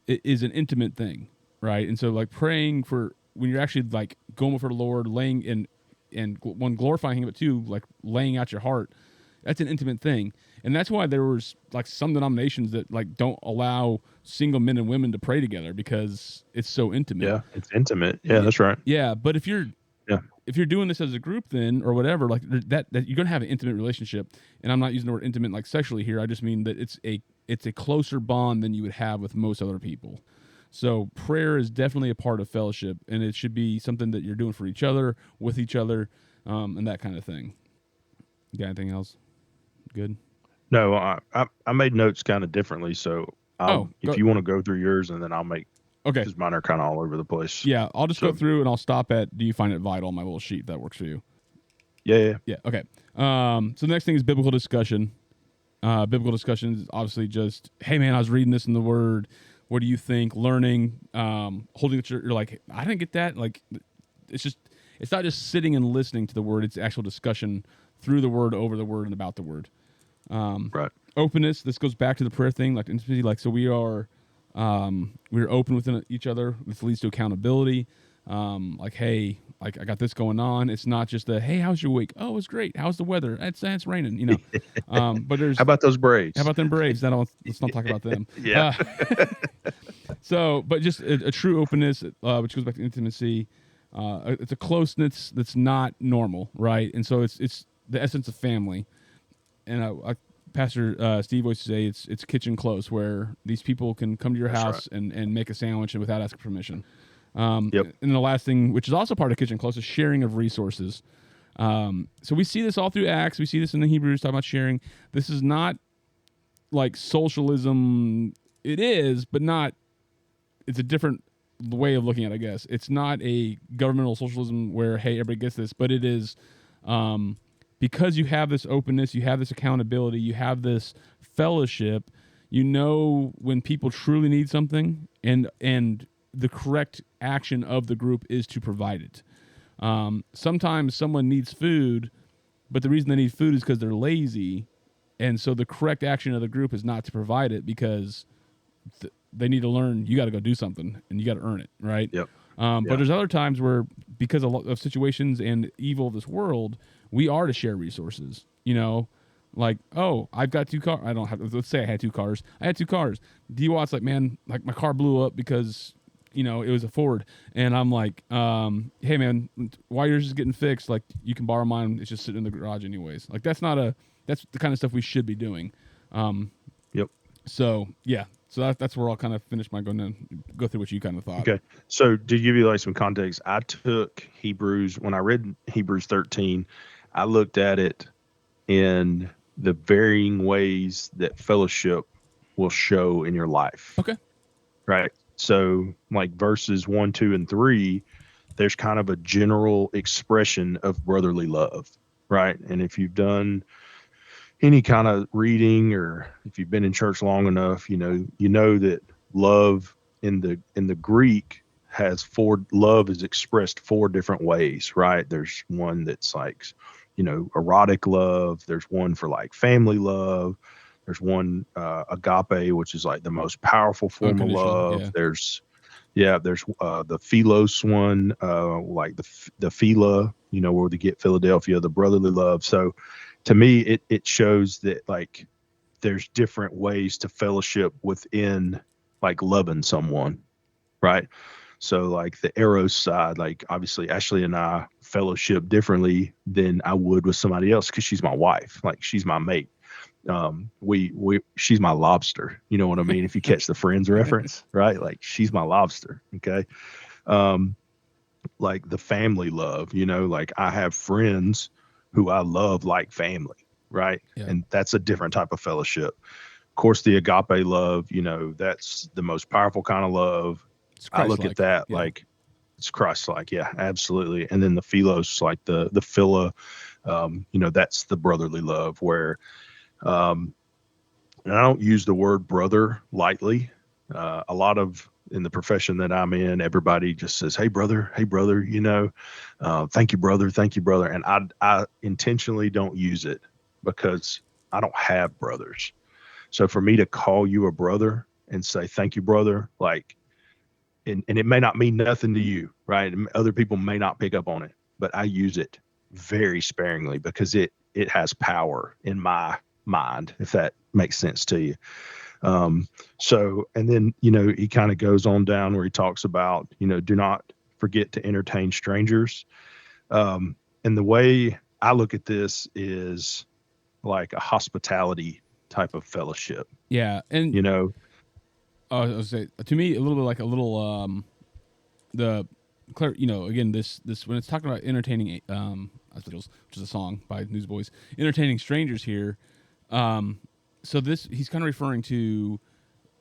is an intimate thing, right? And so like praying for when you're actually like going before the Lord, laying and one glorifying Him, but two like laying out your heart. That's an intimate thing. And that's why there was like some denominations that like don't allow single men and women to pray together because it's so intimate. Yeah, it's intimate. Yeah, that's right. Yeah, but if you're doing this as a group then or whatever, like that you're going to have an intimate relationship. And I'm not using the word intimate like sexually here. I just mean that it's a closer bond than you would have with most other people. So prayer is definitely a part of fellowship, and it should be something that you're doing for each other, with each other, and that kind of thing. You got anything else? Good. No, I made notes kind of differently. So if you want to go through yours, and then I'll make. Okay. Because mine are kind of all over the place. Yeah, I'll just go through and I'll stop at. Do you find it vital? My little sheet, if that works for you. Yeah. Okay. So the next thing is biblical discussion. Biblical discussion is obviously just, hey man, I was reading this in the Word. What do you think? Learning, holding it. You're like, I didn't get that. Like, it's not just sitting and listening to the Word. It's actual discussion through the Word, over the Word, and about the Word. Right. Openness. This goes back to the prayer thing, like intimacy. Like, so we're open within each other. This leads to accountability. Like, hey, like I got this going on. It's not just hey, how's your week? Oh, it's great. How's the weather? It's raining. But there's how about those Braves? How about them Braves? Let's not talk about them. Yeah. So, but just a true openness, which goes back to intimacy. It's a closeness that's not normal, right? And so it's the essence of family. And Pastor Steve always say it's kitchen close, where these people can come to your house and make a sandwich and without asking permission. And the last thing, which is also part of kitchen close, is sharing of resources. So we see this all through Acts. We see this in the Hebrews talking about sharing. This is not like socialism. It is, but not. It's a different way of looking at it, I guess. It's not a governmental socialism where, hey, everybody gets this, but it is because you have this openness, you have this accountability, you have this fellowship, when people truly need something, and the correct action of the group is to provide it. Sometimes someone needs food, but the reason they need food is because they're lazy, and so the correct action of the group is not to provide it because they need to learn you got to go do something and you got to earn it, right? Yep. But there's other times where, because of situations and evil of this world, we are to share resources. Like, oh, I've got 2 cars. I don't have. Let's say I had 2 cars. I had 2 cars. Dwat's like, man, like my car blew up because it was a Ford, and I'm like, hey man, while yours is getting fixed, like you can borrow mine. It's just sitting in the garage anyways. Like that's the kind of stuff we should be doing. Yep. So yeah, so that's where I'll kind of finish my going and go through what you kind of thought. Okay. So to give you like some context, I took Hebrews when I read Hebrews 13. I looked at it in the varying ways that fellowship will show in your life. Okay. Right. So like verses 1, 2, and 3, there's kind of a general expression of brotherly love. Right. And if you've done any kind of reading or if you've been in church long enough, you know that love in the Greek has love is expressed 4 different ways, right? There's one that's like, erotic love. There's one for like family love. There's one agape, which is like the most powerful form of love. Yeah. There's the philos one, like the phila, where they get Philadelphia, the brotherly love. So to me, it shows that like there's different ways to fellowship within like loving someone, right? So like the Eros side, like obviously Ashley and I fellowship differently than I would with somebody else because she's my wife, like she's my mate. She's my lobster. You know what I mean? If you catch the Friends reference, right? Like she's my lobster. Okay. Like the family love, like I have friends who I love like family, right? Yeah. And that's a different type of fellowship. Of course, the agape love, that's the most powerful kind of love. I look at that like it's Christ-like. Yeah, absolutely. And then the philos, like the phila, that's the brotherly love where, and I don't use the word brother lightly. A lot of in the profession that I'm in, everybody just says, hey brother, thank you, brother. And I intentionally don't use it because I don't have brothers. So for me to call you a brother and say, thank you, brother, like, and it may not mean nothing to you, right? And other people may not pick up on it, but I use it very sparingly because it has power in my mind, if that makes sense to you. So, and then, he kind of goes on down where he talks about, do not forget to entertain strangers. And the way I look at this is like a hospitality type of fellowship. Yeah. And, I was say to me, a little bit like a little, again, this, when it's talking about entertaining, which is a song by Newsboys, entertaining strangers here. So he's kind of referring to,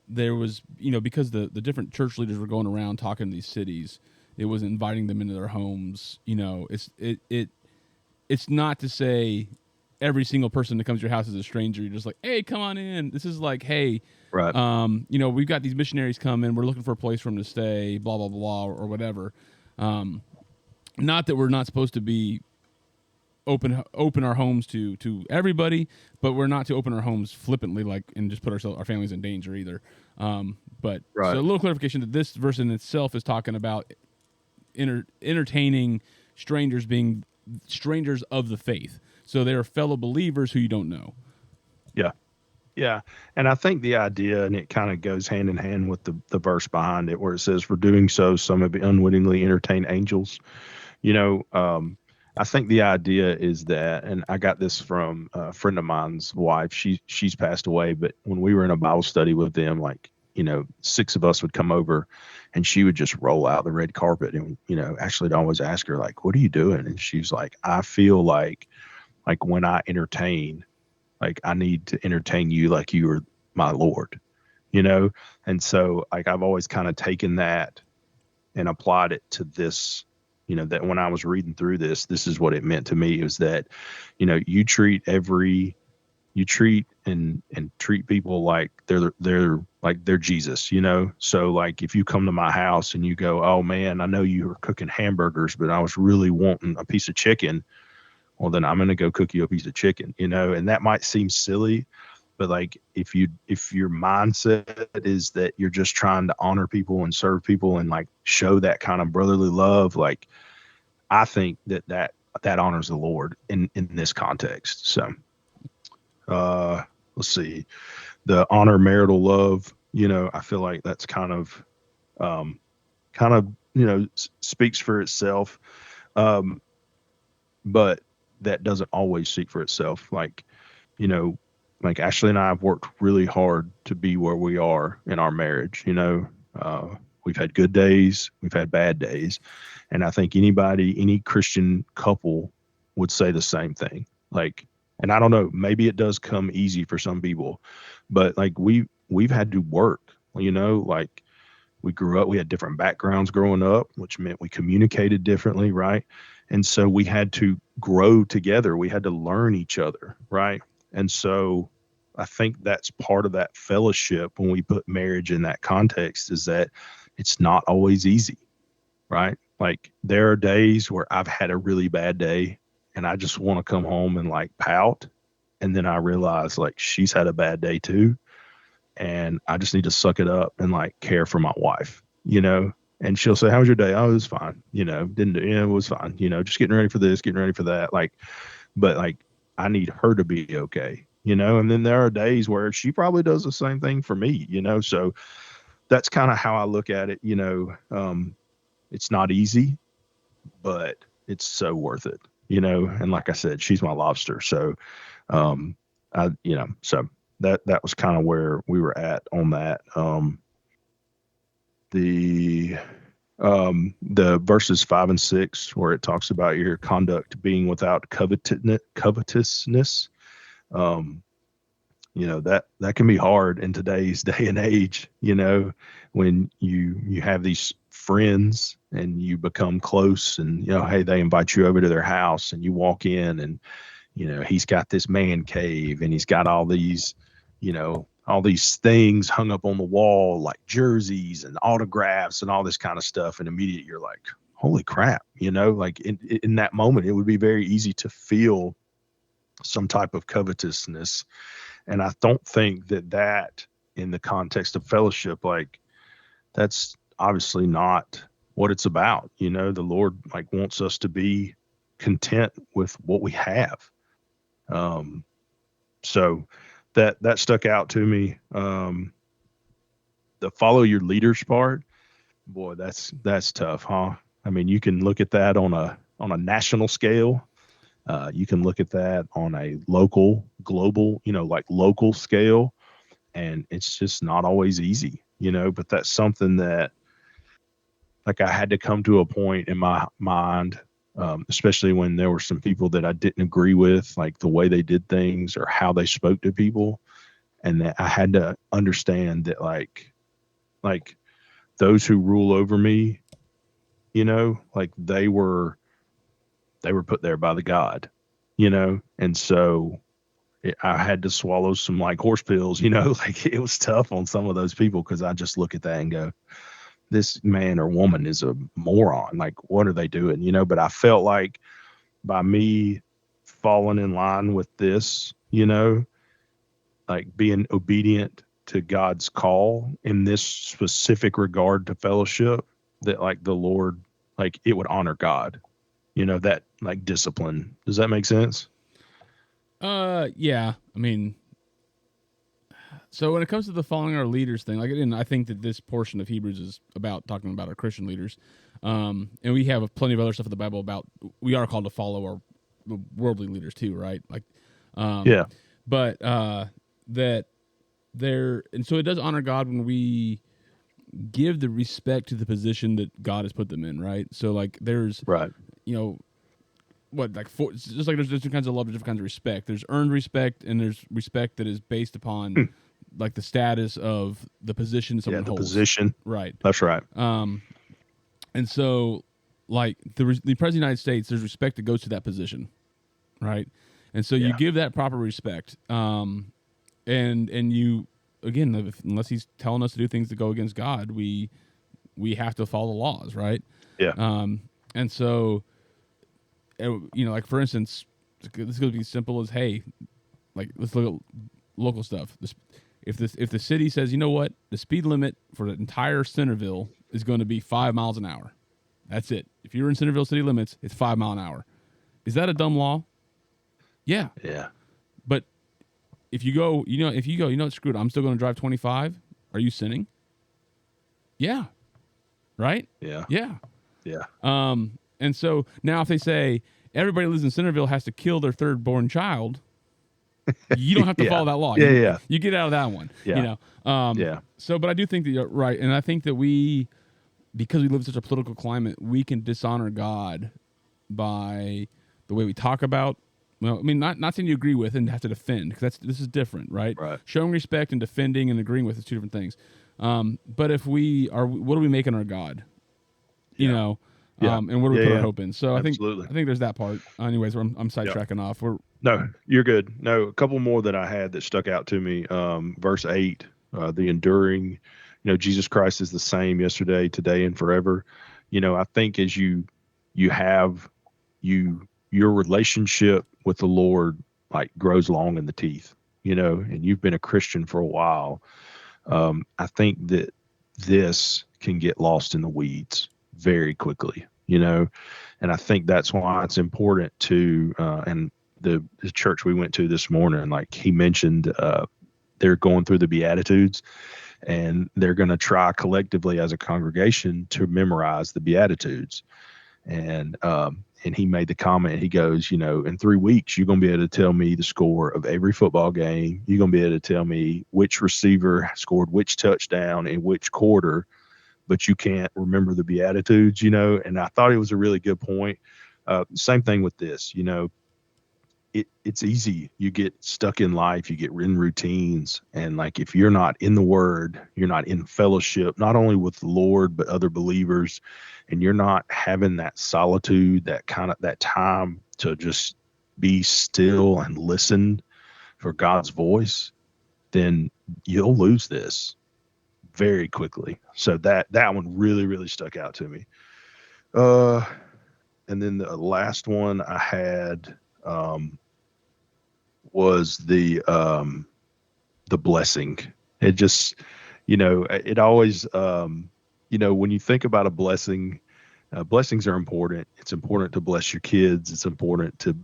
there was, because the different church leaders were going around talking to these cities, it was inviting them into their homes. It's not to say every single person that comes to your house is a stranger. You're just like, hey, come on in. This is like, hey, right. We've got these missionaries coming. We're looking for a place for them to stay, blah, blah, blah, or whatever. Not that we're not supposed to be open our homes to everybody, but we're not to open our homes flippantly, like, and just put our families in danger either. But right. So a little clarification that this verse in itself is talking about entertaining strangers, being strangers of the faith. So they are fellow believers who you don't know. Yeah. Yeah. And I think the idea, and it kind of goes hand in hand with the verse behind it, where it says, for doing so, some have unwittingly entertained angels. I think the idea is that, and I got this from a friend of mine's wife. She's passed away, but when we were in a Bible study with them, like, 6 of us would come over and she would just roll out the red carpet. And, Ashley would always ask her, like, what are you doing? And she's like, I feel like when I entertain, like I need to entertain you like you are my Lord, And so like I've always kind of taken that and applied it to this, that when I was reading through this is what it meant to me, is that, you treat and treat people like they're like they're Jesus, So like if you come to my house and you go, oh man, I know you were cooking hamburgers, but I was really wanting a piece of chicken. Well, then I'm going to go cook you a piece of chicken, and that might seem silly, but like if your mindset is that you're just trying to honor people and serve people and like show that kind of brotherly love, like I think that that honors the Lord in this context. So, let's see, the honor marital love. I feel like that's um, speaks for itself. Um, but that doesn't always speak for itself. You know, like Ashley and I have worked really hard to be where we are in our marriage. We've had good days, we've had bad days. And I think any Christian couple would say the same thing. And I don't know, maybe it does come easy for some people, but like we've had to work, like we grew up, we had different backgrounds growing up, which meant we communicated differently, right? And so we had to grow together. We had to learn each other, right? And so I think that's part of that fellowship when we put marriage in that context, is that it's not always easy, right? Like there are days where I've had a really bad day and I just want to come home and like pout. And then I realize like she's had a bad day too, and I just need to suck it up and like care for my wife, And she'll say, "How was your day?" "Oh, it was fine." Didn't do, it was fine. Just getting ready for this, getting ready for that. But like, I need her to be okay. And then there are days where she probably does the same thing for me. So that's kind of how I look at it. It's not easy, but it's so worth it. And like I said, she's my lobster. So, um, so that was kind of where we were at on that. The verses 5 and 6, where it talks about your conduct being without covetousness. That can be hard in today's day and age, when you have these friends and you become close, and hey, they invite you over to their house and you walk in, and he's got this man cave and he's got all these things hung up on the wall, like jerseys and autographs and all this kind of stuff. And immediately you're like, holy crap, like in that moment, it would be very easy to feel some type of covetousness. And I don't think that in the context of fellowship, like that's obviously not what it's about. The Lord like wants us to be content with what we have. So that stuck out to me. The follow your leaders part, boy, that's tough, huh? I mean, you can look at that on a national scale. You can look at that on a global, like local scale, and it's just not always easy, but that's something that like I had to come to a point in my mind, especially when there were some people that I didn't agree with, like the way they did things or how they spoke to people. And that I had to understand that like those who rule over me, like they were put there by the God, and so I had to swallow some like horse pills, like it was tough on some of those people, because I just look at that and go, this man or woman is a moron. Like, what are they doing? But I felt like by me falling in line with this, like being obedient to God's call in this specific regard to fellowship, that like the Lord, like it would honor God, that like discipline. Does that make sense? Yeah. I mean, so when it comes to the following our leaders thing, like, and I think that this portion of Hebrews is about talking about our Christian leaders. And we have plenty of other stuff in the Bible about, we are called to follow our worldly leaders too, right? Like, Yeah. But, that there, and so it does honor God when we give the respect to the position that God has put them in, right? So like there's, Right. Just like there's different kinds of love, there's different kinds of respect. There's earned respect, and there's respect that is based upon like the status of the position someone holds. Position. Right. That's right. And so like the President of the United States, there's respect that goes to that position, right? And so you give that proper respect. And you, again, unless he's telling us to do things that go against God, we have to follow the laws, right? Yeah. And so, like for instance, this could be simple as, hey, like let's look at local stuff. If the city says, you know what, the speed limit for the entire Centerville is going to be 5 miles an hour. That's it. If you're in Centerville city limits, it's 5 mile an hour, Is that a dumb law? Yeah. Yeah. But if you go, screw it, I'm still going to drive 25. Are you sinning? Yeah. Right? Yeah. Yeah. Yeah. And so now if they say everybody who lives in Centerville has to kill their third born child, you don't have to follow that law. Yeah. Yeah. You get out of that one. Yeah. Yeah. So, but I do think that you're right, and I think that because we live in such a political climate, we can dishonor God by the way we talk about. Well, I mean, not saying you agree with and have to defend, because this is different, right? Right. Showing respect and defending and agreeing with is two different things. But if we are, what are we making our God? You know, and where do we put our hope in? So Absolutely. I think there's that part. Anyways, I'm sidetracking off. No, you're good. No, a couple more that I had that stuck out to me. Verse 8, the enduring, Jesus Christ is the same yesterday, today, and forever. I think as you have your relationship with the Lord like grows long in the teeth, and you've been a Christian for a while. I think that this can get lost in the weeds very quickly, and I think that's why it's important to, and the church we went to this morning, like he mentioned, they're going through the Beatitudes, and they're going to try collectively as a congregation to memorize the Beatitudes. And he made the comment, he goes, in 3 weeks, you're going to be able to tell me the score of every football game. You're going to be able to tell me which receiver scored which touchdown in which quarter, but you can't remember the Beatitudes, and I thought it was a really good point. Same thing with this, it's easy. You get stuck in life, you get in routines. And like, if you're not in the word, you're not in fellowship, not only with the Lord, but other believers, and you're not having that solitude, that time to just be still and listen for God's voice, then you'll lose this very quickly. So that one really, really stuck out to me. And then the last one I had, was the blessing. It just, it always, when you think about a blessing, blessings are important. It's important to bless your kids. It's important to,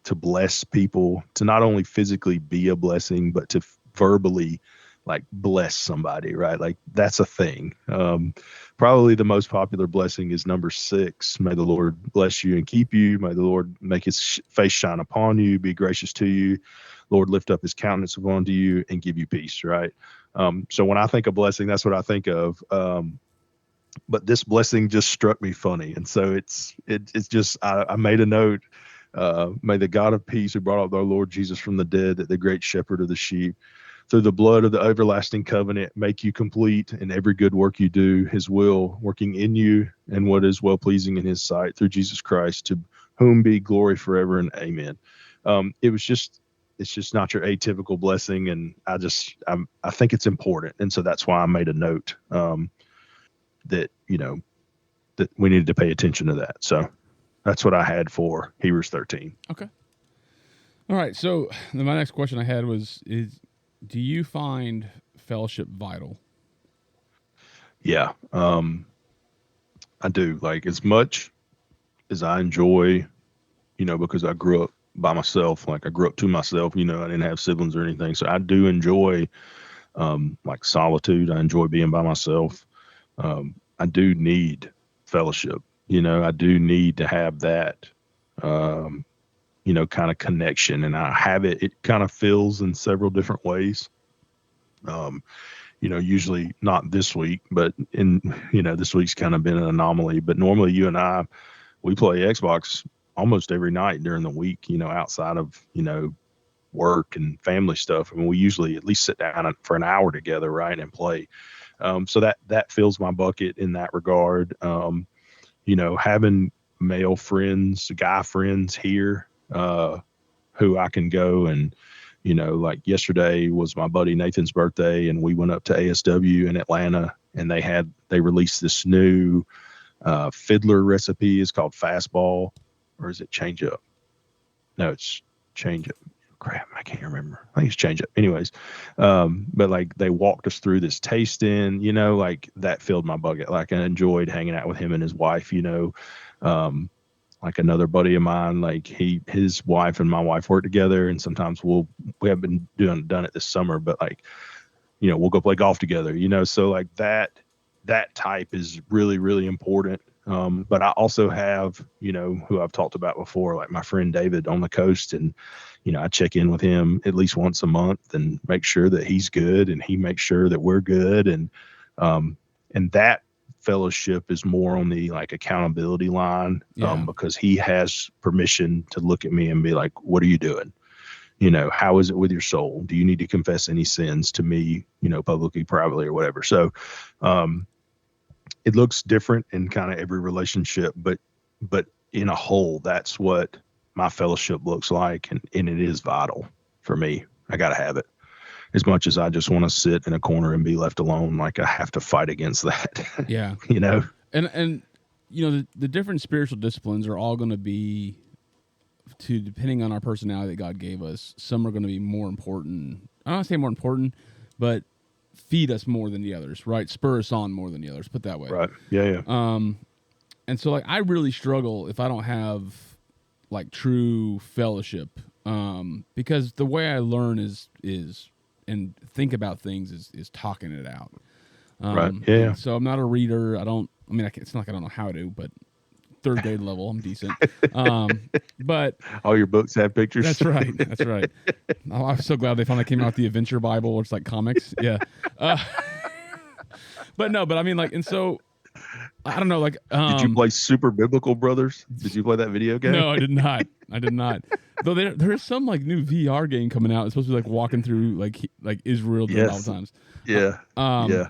to bless people, to not only physically be a blessing, but to verbally like bless somebody, right? Like that's a thing. Probably the most popular blessing is number 6. May the Lord bless you and keep you. May the Lord make his face shine upon you, be gracious to you. Lord, lift up his countenance upon you and give you peace, right? So when I think of blessing, that's what I think of. But this blessing just struck me funny. And so it's just, I made a note. May the God of peace who brought up our Lord Jesus from the dead, that the great shepherd of the sheep, through the blood of the everlasting covenant, make you complete in every good work you do, his will working in you and what is well pleasing in his sight, through Jesus Christ, to whom be glory forever and amen. It's just not your atypical blessing. And I think it's important. And so that's why I made a note, that, that we needed to pay attention to that. So that's what I had for Hebrews 13. Okay. All right. So my next question I had was, do you find fellowship vital? Yeah. I do. Like, as much as I enjoy, because I grew up by myself, like I grew up to myself, I didn't have siblings or anything. So I do enjoy, like solitude. I enjoy being by myself. I do need fellowship. I do need to have that, kind of connection, and I have it. It kind of feels in several different ways. Usually not this week, but this week's kind of been an anomaly. But normally you and I, we play Xbox almost every night during the week, outside of, work and family stuff. I mean, we usually at least sit down for an hour together, right, and play. So that fills my bucket in that regard. Having male friends, guy friends here, who I can go and, like yesterday was my buddy Nathan's birthday, and we went up to ASW in Atlanta, and they released this new fiddler recipe. It's called fastball, or is it change up? No, it's change up. Crap, I can't remember. I think it's change up. Anyways, but like they walked us through this tasting, like that filled my bucket. Like I enjoyed hanging out with him and his wife, like like another buddy of mine, like his wife and my wife work together, and sometimes we have been done it this summer, but like, we'll go play golf together, so like that type is really, really important. But I also have, who I've talked about before, like my friend David on the coast, and I check in with him at least once a month and make sure that he's good and he makes sure that we're good. And that fellowship is more on the like accountability line, because he has permission to look at me and be like, what are you doing? How is it with your soul? Do you need to confess any sins to me, publicly, privately, or whatever? So, it looks different in kind of every relationship, but in a whole, that's what my fellowship looks like. And it is vital for me. I got to have it. As much as I just want to sit in a corner and be left alone, like I have to fight against that. Yeah. And the different spiritual disciplines are all going to be depending on our personality that God gave us. Some are going to be more important. I don't want to say more important, but feed us more than the others, right? Spur us on more than the others, put that way. Right. Yeah. And so like I really struggle if I don't have like true fellowship, because the way I learn is and think about things is talking it out. Right. Yeah. So I'm not a reader. It's not like I don't know how to, but third grade level, I'm decent. But all your books have pictures. That's right. Oh, I'm so glad they finally came out with the Adventure Bible, which is like comics. Yeah. But I mean, like, and so I don't know, like, did you play Super Biblical Brothers? Did you play that video game? No, I did not. Though there is some like new VR game coming out. It's supposed to be like walking through like Israel during all times. Yeah. Yeah.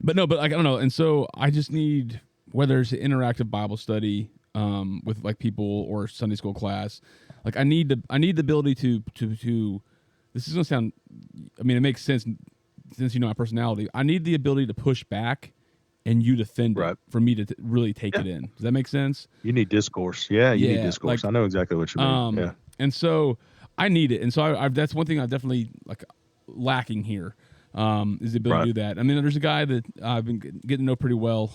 But like, I don't know. And so I just need, whether it's an interactive Bible study with like people or Sunday school class, like I need the ability to this is gonna sound, I mean, it makes sense since my personality. I need the ability to push back and you defend it for me to really take it in. Does that make sense? You need discourse. Yeah, you need discourse. Like, I know exactly what you mean. Yeah. And so I need it. And so I that's one thing I definitely like lacking here, is the ability to do that. I mean, there's a guy that I've been getting to know pretty well.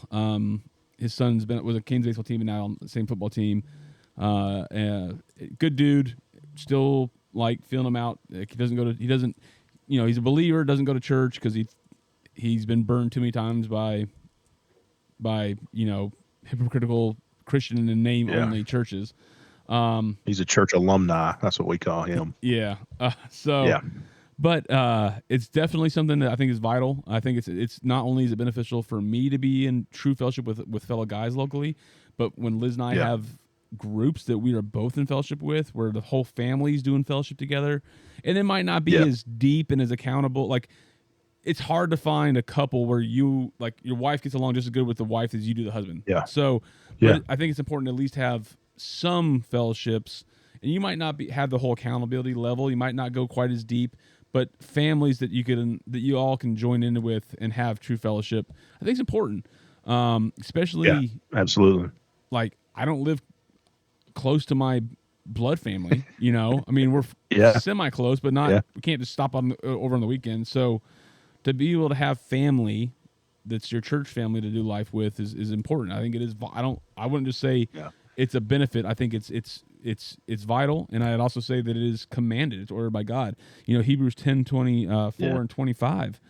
His son's was a Kansas baseball team and now on the same football team. Good dude, still like feeling him out. Like he doesn't, he's a believer, doesn't go to church because he's been burned too many times by hypocritical Christian and name only churches. He's a church alumni. That's what we call him. Yeah. But it's definitely something that I think is vital. I think it's not only is it beneficial for me to be in true fellowship with fellow guys locally, but when Liz and I have groups that we are both in fellowship with, where the whole family's doing fellowship together, and it might not be as deep and as accountable. Like, it's hard to find a couple where your wife gets along just as good with the wife as you do the husband. Yeah. So I think it's important to at least have some fellowships, and you might not have the whole accountability level. You might not go quite as deep, but families that you all can join in with and have true fellowship, I think it's important. Especially absolutely. Like, I don't live close to my blood family, I mean, we're semi close, but not, we can't just stop over on the weekend. So to be able to have family that's your church family to do life with is important. I think it is. I wouldn't just say it's a benefit. I think it's vital, and I'd also say that it is commanded. It's ordered by God. Hebrews 10:24 and 25.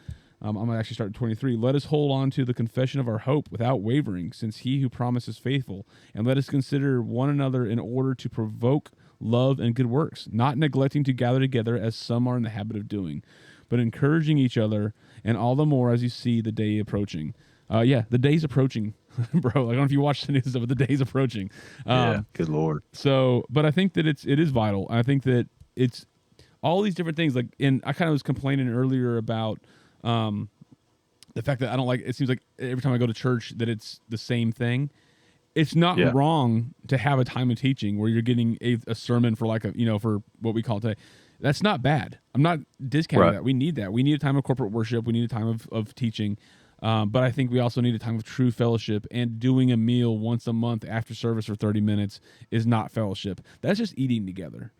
I'm going to actually start at 23. Let us hold on to the confession of our hope without wavering, since he who promises faithful. And let us consider one another in order to provoke love and good works, not neglecting to gather together as some are in the habit of doing, but encouraging each other, and all the more as you see the day approaching. The day's approaching, bro. I don't know if you watch the news, but the day's approaching. Good Lord. So, but I think that it is vital. I think that it's all these different things. Like, and I kind of was complaining earlier about the fact that I don't like. It seems like every time I go to church that it's the same thing. It's not wrong to have a time of teaching where you're getting a sermon for for what we call today. That's not bad. I'm not discounting that. We need that. We need a time of corporate worship. We need a time of teaching. But I think we also need a time of true fellowship, and doing a meal once a month after service for 30 minutes is not fellowship. That's just eating together.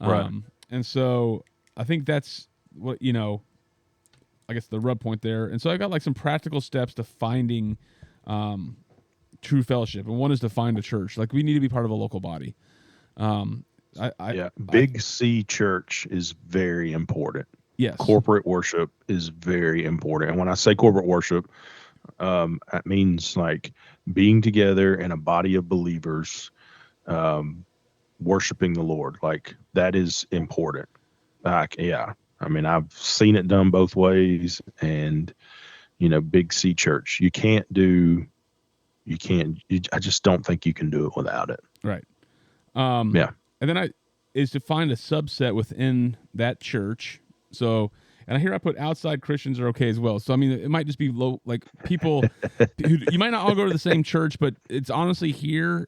And so I think that's what, I guess the rub point there. And so I got like some practical steps to finding true fellowship, and one is to find a church. Like, we need to be part of a local body. Big C church is very important. Yes. Corporate worship is very important. And when I say corporate worship, that means like being together in a body of believers, worshiping the Lord. Like, that is important. Like, yeah. I mean, I've seen it done both ways, and, Big C church, I just don't think you can do it without it. Right. Yeah. And then is to find a subset within that church. So, and I put outside Christians are okay as well. So, I mean, it might just be low, like people who, you might not all go to the same church, but it's honestly here,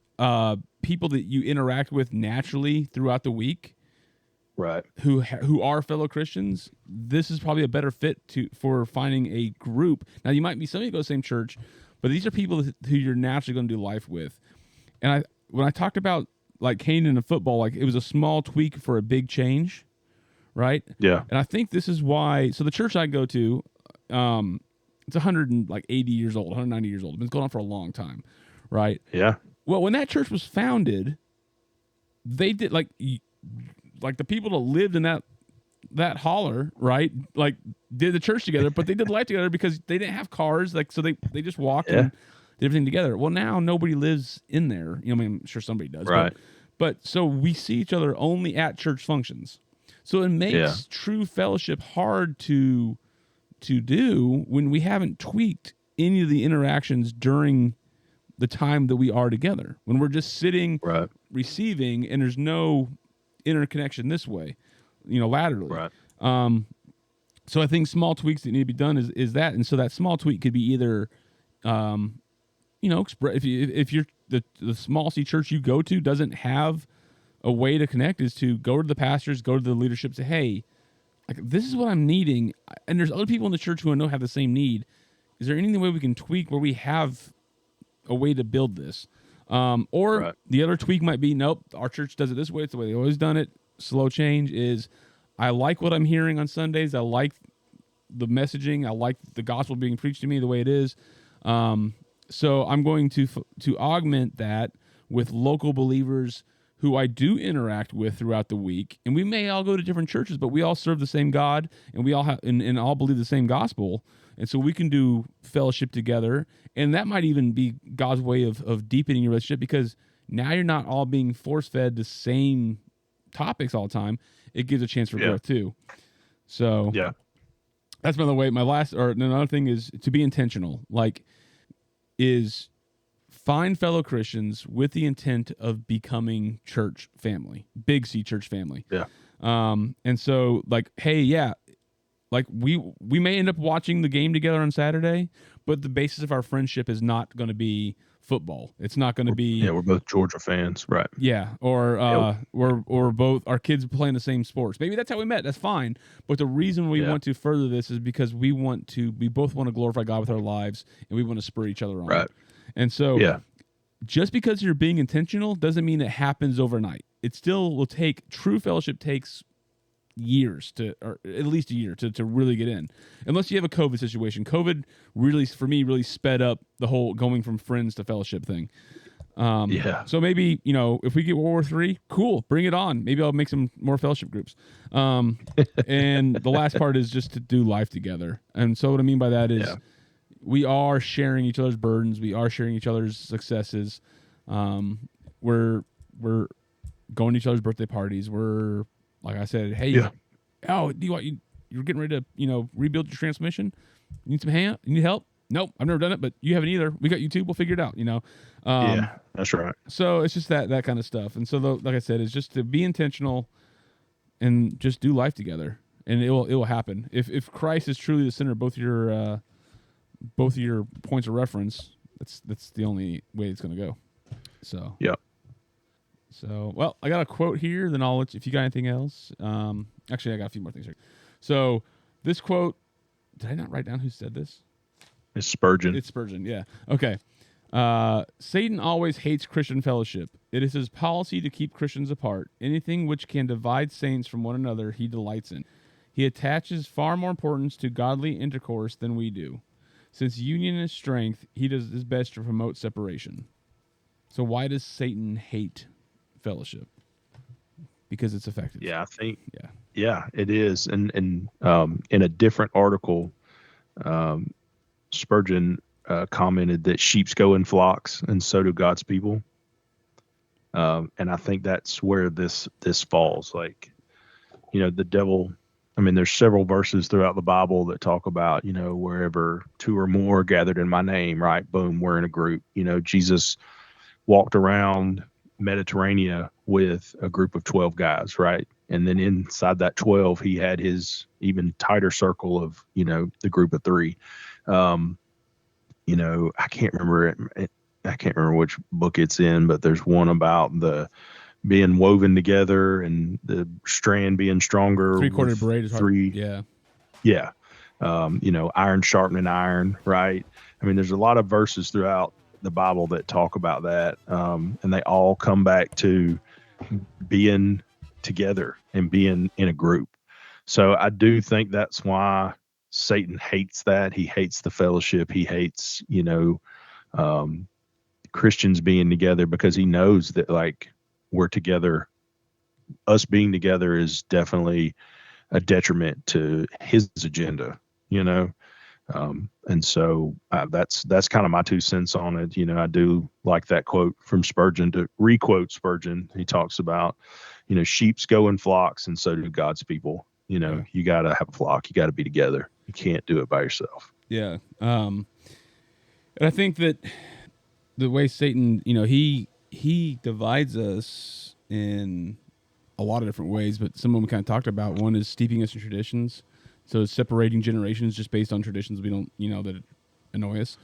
people that you interact with naturally throughout the week, right? Who are fellow Christians. This is probably a better fit for finding a group. Now, you might be some of you go to the same church, but these are people who you're naturally going to do life with. And when I talked about like Canaan and football, like it was a small tweak for a big change, right? Yeah. And I think this is why. So the church I go to, it's 180 years old, 190 years old. It's been going on for a long time, right? Yeah. Well, when that church was founded, they did like the people that lived in that holler, right? Like, did the church together, but they did life together because they didn't have cars, like, so they just walked and did everything together. Well, now nobody lives in there. I mean, I'm sure somebody does, right? But so we see each other only at church functions. So it makes true fellowship hard to do when we haven't tweaked any of the interactions during the time that we are together. When we're just sitting, receiving, and there's no interconnection this way, laterally. Right. So I think small tweaks that need to be done is that, and so that small tweak could be either, if you're the small C church you go to doesn't have a way to connect, is to go to the pastors, go to the leadership, say, hey, like, this is what I'm needing, and there's other people in the church who I know have the same need. Is there any way we can tweak where we have a way to build this? The other tweak might be, nope, our church does it this way. It's the way they've always done it. Slow change is, I like what I'm hearing on Sundays. I like the messaging. I like the gospel being preached to me the way it is. So I'm going to augment that with local believers who I do interact with throughout the week. And we may all go to different churches, but we all serve the same God, and we all have and all believe the same gospel. And so we can do fellowship together. And that might even be God's way of deepening your relationship, because now you're not all being force-fed the same topics all the time. It gives a chance for growth too. So that's, by the way, another thing is to be intentional. Is find fellow Christians with the intent of becoming church family, big C church family. Yeah. And so, like, hey, like we may end up watching the game together on Saturday, but the basis of our friendship is not going to be football. It's not going to be. Yeah, we're both Georgia fans, right? Yeah, or both our kids playing the same sports. Maybe that's how we met. That's fine. But the reason we want to further this is because we both want to glorify God with our lives, and we want to spur each other on. Right. And so, just because you're being intentional doesn't mean it happens overnight. It still will take. True fellowship takes years or at least a year to really get in, unless you have a COVID situation. COVID really, for me, really sped up the whole going from friends to fellowship thing. So maybe, if we get World War III, cool, bring it on. Maybe I'll make some more fellowship groups. And the last part is just to do life together. And so what I mean by that is we are sharing each other's burdens. We are sharing each other's successes. We're going to each other's birthday parties. We're, like I said, hey, you're getting ready to, rebuild your transmission. You need some hand? You need help? Nope, I've never done it, but you haven't either. We got you too. We'll figure it out, that's right. So it's just that kind of stuff. And so, like I said, it's just to be intentional and just do life together, and it will happen. If Christ is truly the center of both your points of reference, that's the only way it's going to go. So So, well, I got a quote here, then I'll let you, if you got anything else. Actually, I got a few more things here. So, this quote, did I not write down who said this? It's Spurgeon. It's Spurgeon, yeah. Okay. Satan always hates Christian fellowship. It is his policy to keep Christians apart. Anything which can divide saints from one another, he delights in. He attaches far more importance to godly intercourse than we do. Since union is strength, he does his best to promote separation. So why does Satan hate fellowship? Because it's effective. Yeah, I think Yeah. yeah, it is. And in a different article, um, Spurgeon commented that sheep go in flocks, and so do God's people. And I think that's where this falls. Like, the devil. I mean, there's several verses throughout the Bible that talk about, wherever two or more are gathered in my name, right? Boom, we're in a group. Jesus walked around Mediterranean with a group of 12 guys, right? And then inside that 12, he had his even tighter circle of, the group of three. Um, I can't remember it. I can't remember which book it's in, but there's one about the being woven together and the strand being stronger 3/4 with braid is hard. three. Yeah. Yeah. Iron sharpening iron, right? I mean, there's a lot of verses throughout the Bible that talk about that. And they all come back to being together and being in a group. So I do think that's why Satan hates that. He hates the fellowship. He hates, um, Christians being together, because he knows that, like, we're together. Us being together is definitely a detriment to his agenda, you know. And so that's kind of my 2 cents on it. I do like that quote from Spurgeon, to requote Spurgeon. He talks about, sheep's go in flocks, and so do God's people. You got to have a flock. You got to be together. You can't do it by yourself. Yeah. And I think that the way Satan, he divides us in a lot of different ways, but some of them we kind of talked about. One is steeping us in traditions. So separating generations just based on traditions we don't, that annoy us.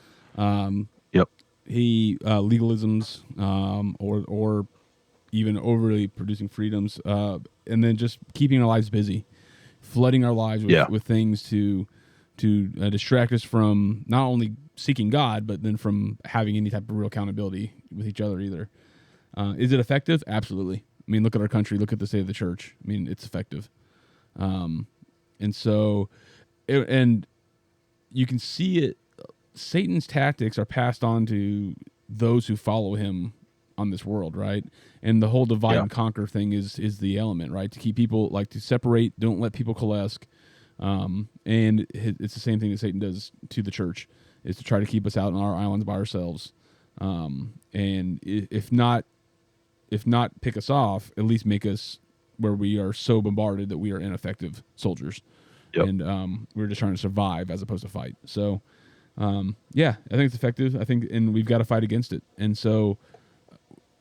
Yep. He legalisms, or even overly producing freedoms, and then just keeping our lives busy, flooding our lives with things to distract us from not only seeking God, but then from having any type of real accountability with each other either. Is it effective? Absolutely. I mean, look at our country. Look at the state of the church. I mean, it's effective. And so, and you can see it. Satan's tactics are passed on to those who follow him on this world, right? And the whole divide and conquer thing is the element, right? To keep people, like, to separate, don't let people coalesce. And it's the same thing that Satan does to the church, is to try to keep us out on our islands by ourselves. And if not pick us off, at least make us where we are so bombarded that we are ineffective soldiers. Yep. And we're just trying to survive as opposed to fight. So, I think it's effective. I think, and we've got to fight against it. And so,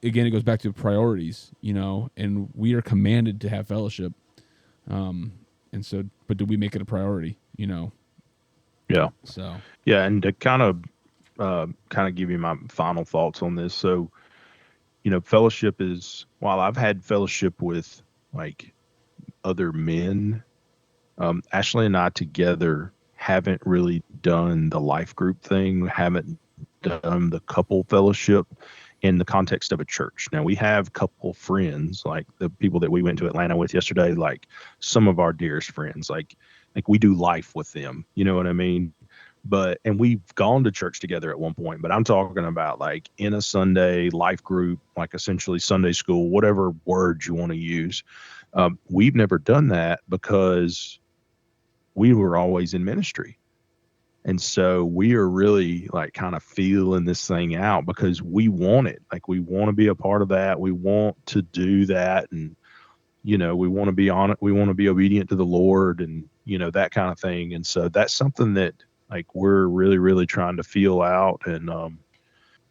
again, it goes back to priorities, and we are commanded to have fellowship. And so, but do we make it a priority, Yeah. So. Yeah, and to kind of give you my final thoughts on this. So, fellowship is, while I've had fellowship with, like, other men, Ashley and I together haven't really done the life group thing, haven't done the couple fellowship in the context of a church. Now, we have couple friends, like the people that we went to Atlanta with yesterday, like some of our dearest friends, like we do life with them, you know what I mean? And we've gone to church together at one point, but I'm talking about, like, in a Sunday life group, like essentially Sunday school, whatever words you want to use. We've never done that because we were always in ministry. And so we are really, like, kind of feeling this thing out because we want it. Like, we want to be a part of that. We want to do that. And, we want to be on it. We want to be obedient to the Lord and, that kind of thing. And so that's something that, like, we're really, really trying to feel out. And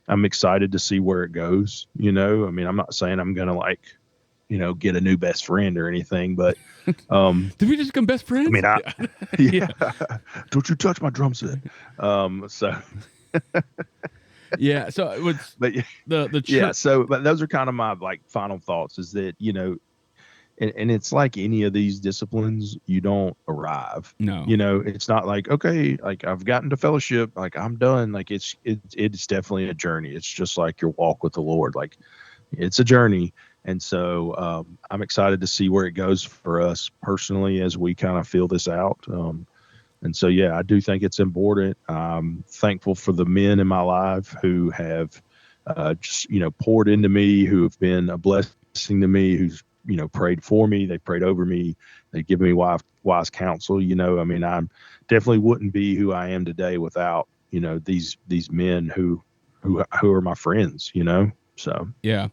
I'm excited to see where it goes. I mean, I'm not saying I'm going to, like, get a new best friend or anything, but did we just become best friends? I mean, yeah. Don't you touch my drum set. So yeah. So it was, but the yeah. So, but those are kind of my, like, final thoughts, is that, and it's like any of these disciplines, you don't arrive. No. It's not like, okay, like, I've gotten to fellowship, like, I'm done. Like, it's definitely a journey. It's just like your walk with the Lord. Like, it's a journey. And so I'm excited to see where it goes for us personally as we kind of feel this out. And so, yeah, I do think it's important. I'm thankful for the men in my life who have just, poured into me, who have been a blessing to me, who's, prayed for me. They prayed over me. They give me wise counsel. I mean, I definitely wouldn't be who I am today without, these men who are my friends, So Yeah.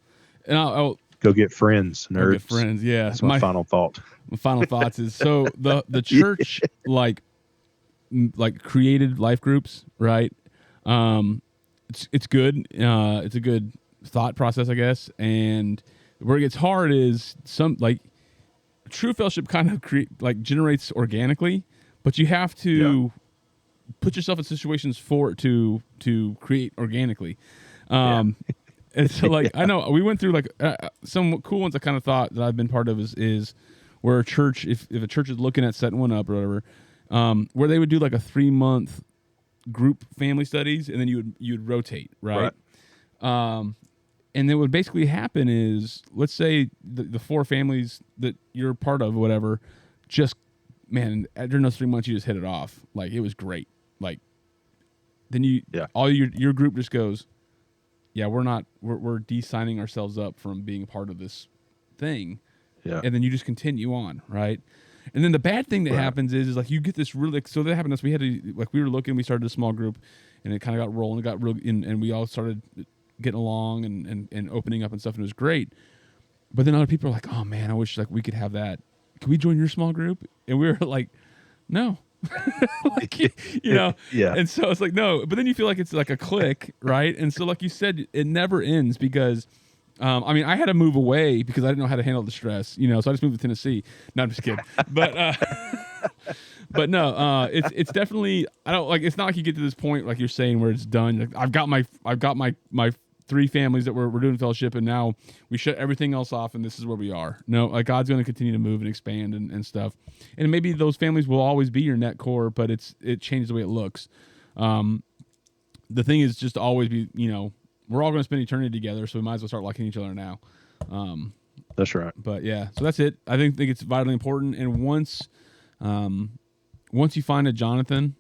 And I'll go get friends, go get nerds. friends. Yeah. That's my final thought. My final thoughts is, so the Yeah. church like created life groups, right? Um, it's good. It's a good thought process, I guess. And where it gets hard is some like true fellowship kind of generates organically, but you have Yeah. to put yourself in situations for it to create organically. Um, and so like I know we went through like some cool ones. I kind of thought that I've been part of is where a church, if a church is looking at setting one up or whatever, where they would do like a 3-month group family studies, and then you'd rotate, right? And then what basically happen is, let's say the 4 families that you're part of, whatever, just man, during those 3 months you just hit it off, like it was great. Like then all your group just goes, yeah, we're de-signing ourselves up from being a part of this thing. Yeah. And then you just continue on, right? And then the bad thing that happens is like you get this really, so that happened to us. We had to, like, we started a small group, and it kind of got rolling. It got real, and we all started getting along and opening up and stuff, and it was great. But then other people are like, oh man, I wish like we could have that. Can we join your small group? And we were like, no. Like, Yeah. And so it's like, no. But then you feel like it's like a clique, right? And so like you said, it never ends because I mean, I had to move away because I didn't know how to handle the stress, so I just moved to Tennessee. No, I'm just kidding. But but no, it's definitely, I don't like, it's not like you get to this point like you're saying where it's done. Like, I've got my 3 families that we're doing fellowship, and now we shut everything else off, and this is where we are. No, like God's going to continue to move and expand and stuff, and maybe those families will always be your net core, but it changes the way it looks. The thing is just to always be, we're all going to spend eternity together, so we might as well start liking each other now. That's right. But yeah, so that's it. I think it's vitally important, and once you find a Jonathan,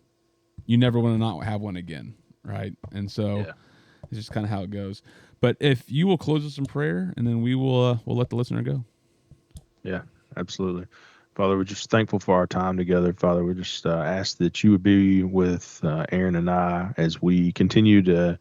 you never want to not have one again, right? And so it's just kind of how it goes. But if you will close us in prayer, and then we'll let the listener go. Yeah, absolutely. Father, we're just thankful for our time together. Father, we just ask that you would be with Aaron and I as we continue to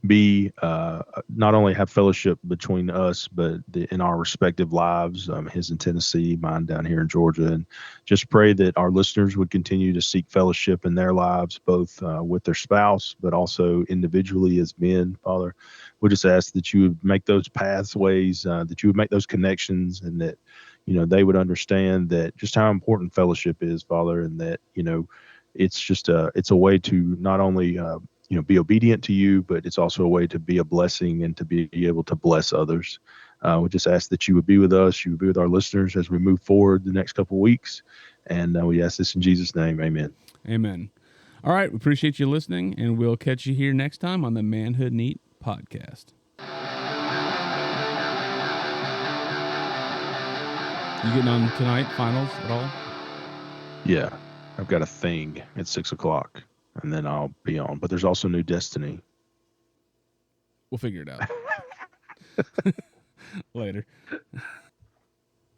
be not only have fellowship between us, but in our respective lives, his in Tennessee, mine down here in Georgia, and just pray that our listeners would continue to seek fellowship in their lives, both with their spouse, but also individually as men. Father, we just ask that you would make those pathways, that you would make those connections, and that they would understand that just how important fellowship is, Father, and that it's just it's a way to not only be obedient to you, but it's also a way to be a blessing and to be able to bless others. We just ask that you would be with us, you would be with our listeners as we move forward the next couple of weeks, and we ask this in Jesus' name, amen. Amen. All right, we appreciate you listening, and we'll catch you here next time on the Manhood.neat podcast. You getting on tonight, finals at all? Yeah, I've got a thing at 6:00, and then I'll be on. But there's also New Destiny. We'll figure it out. Later.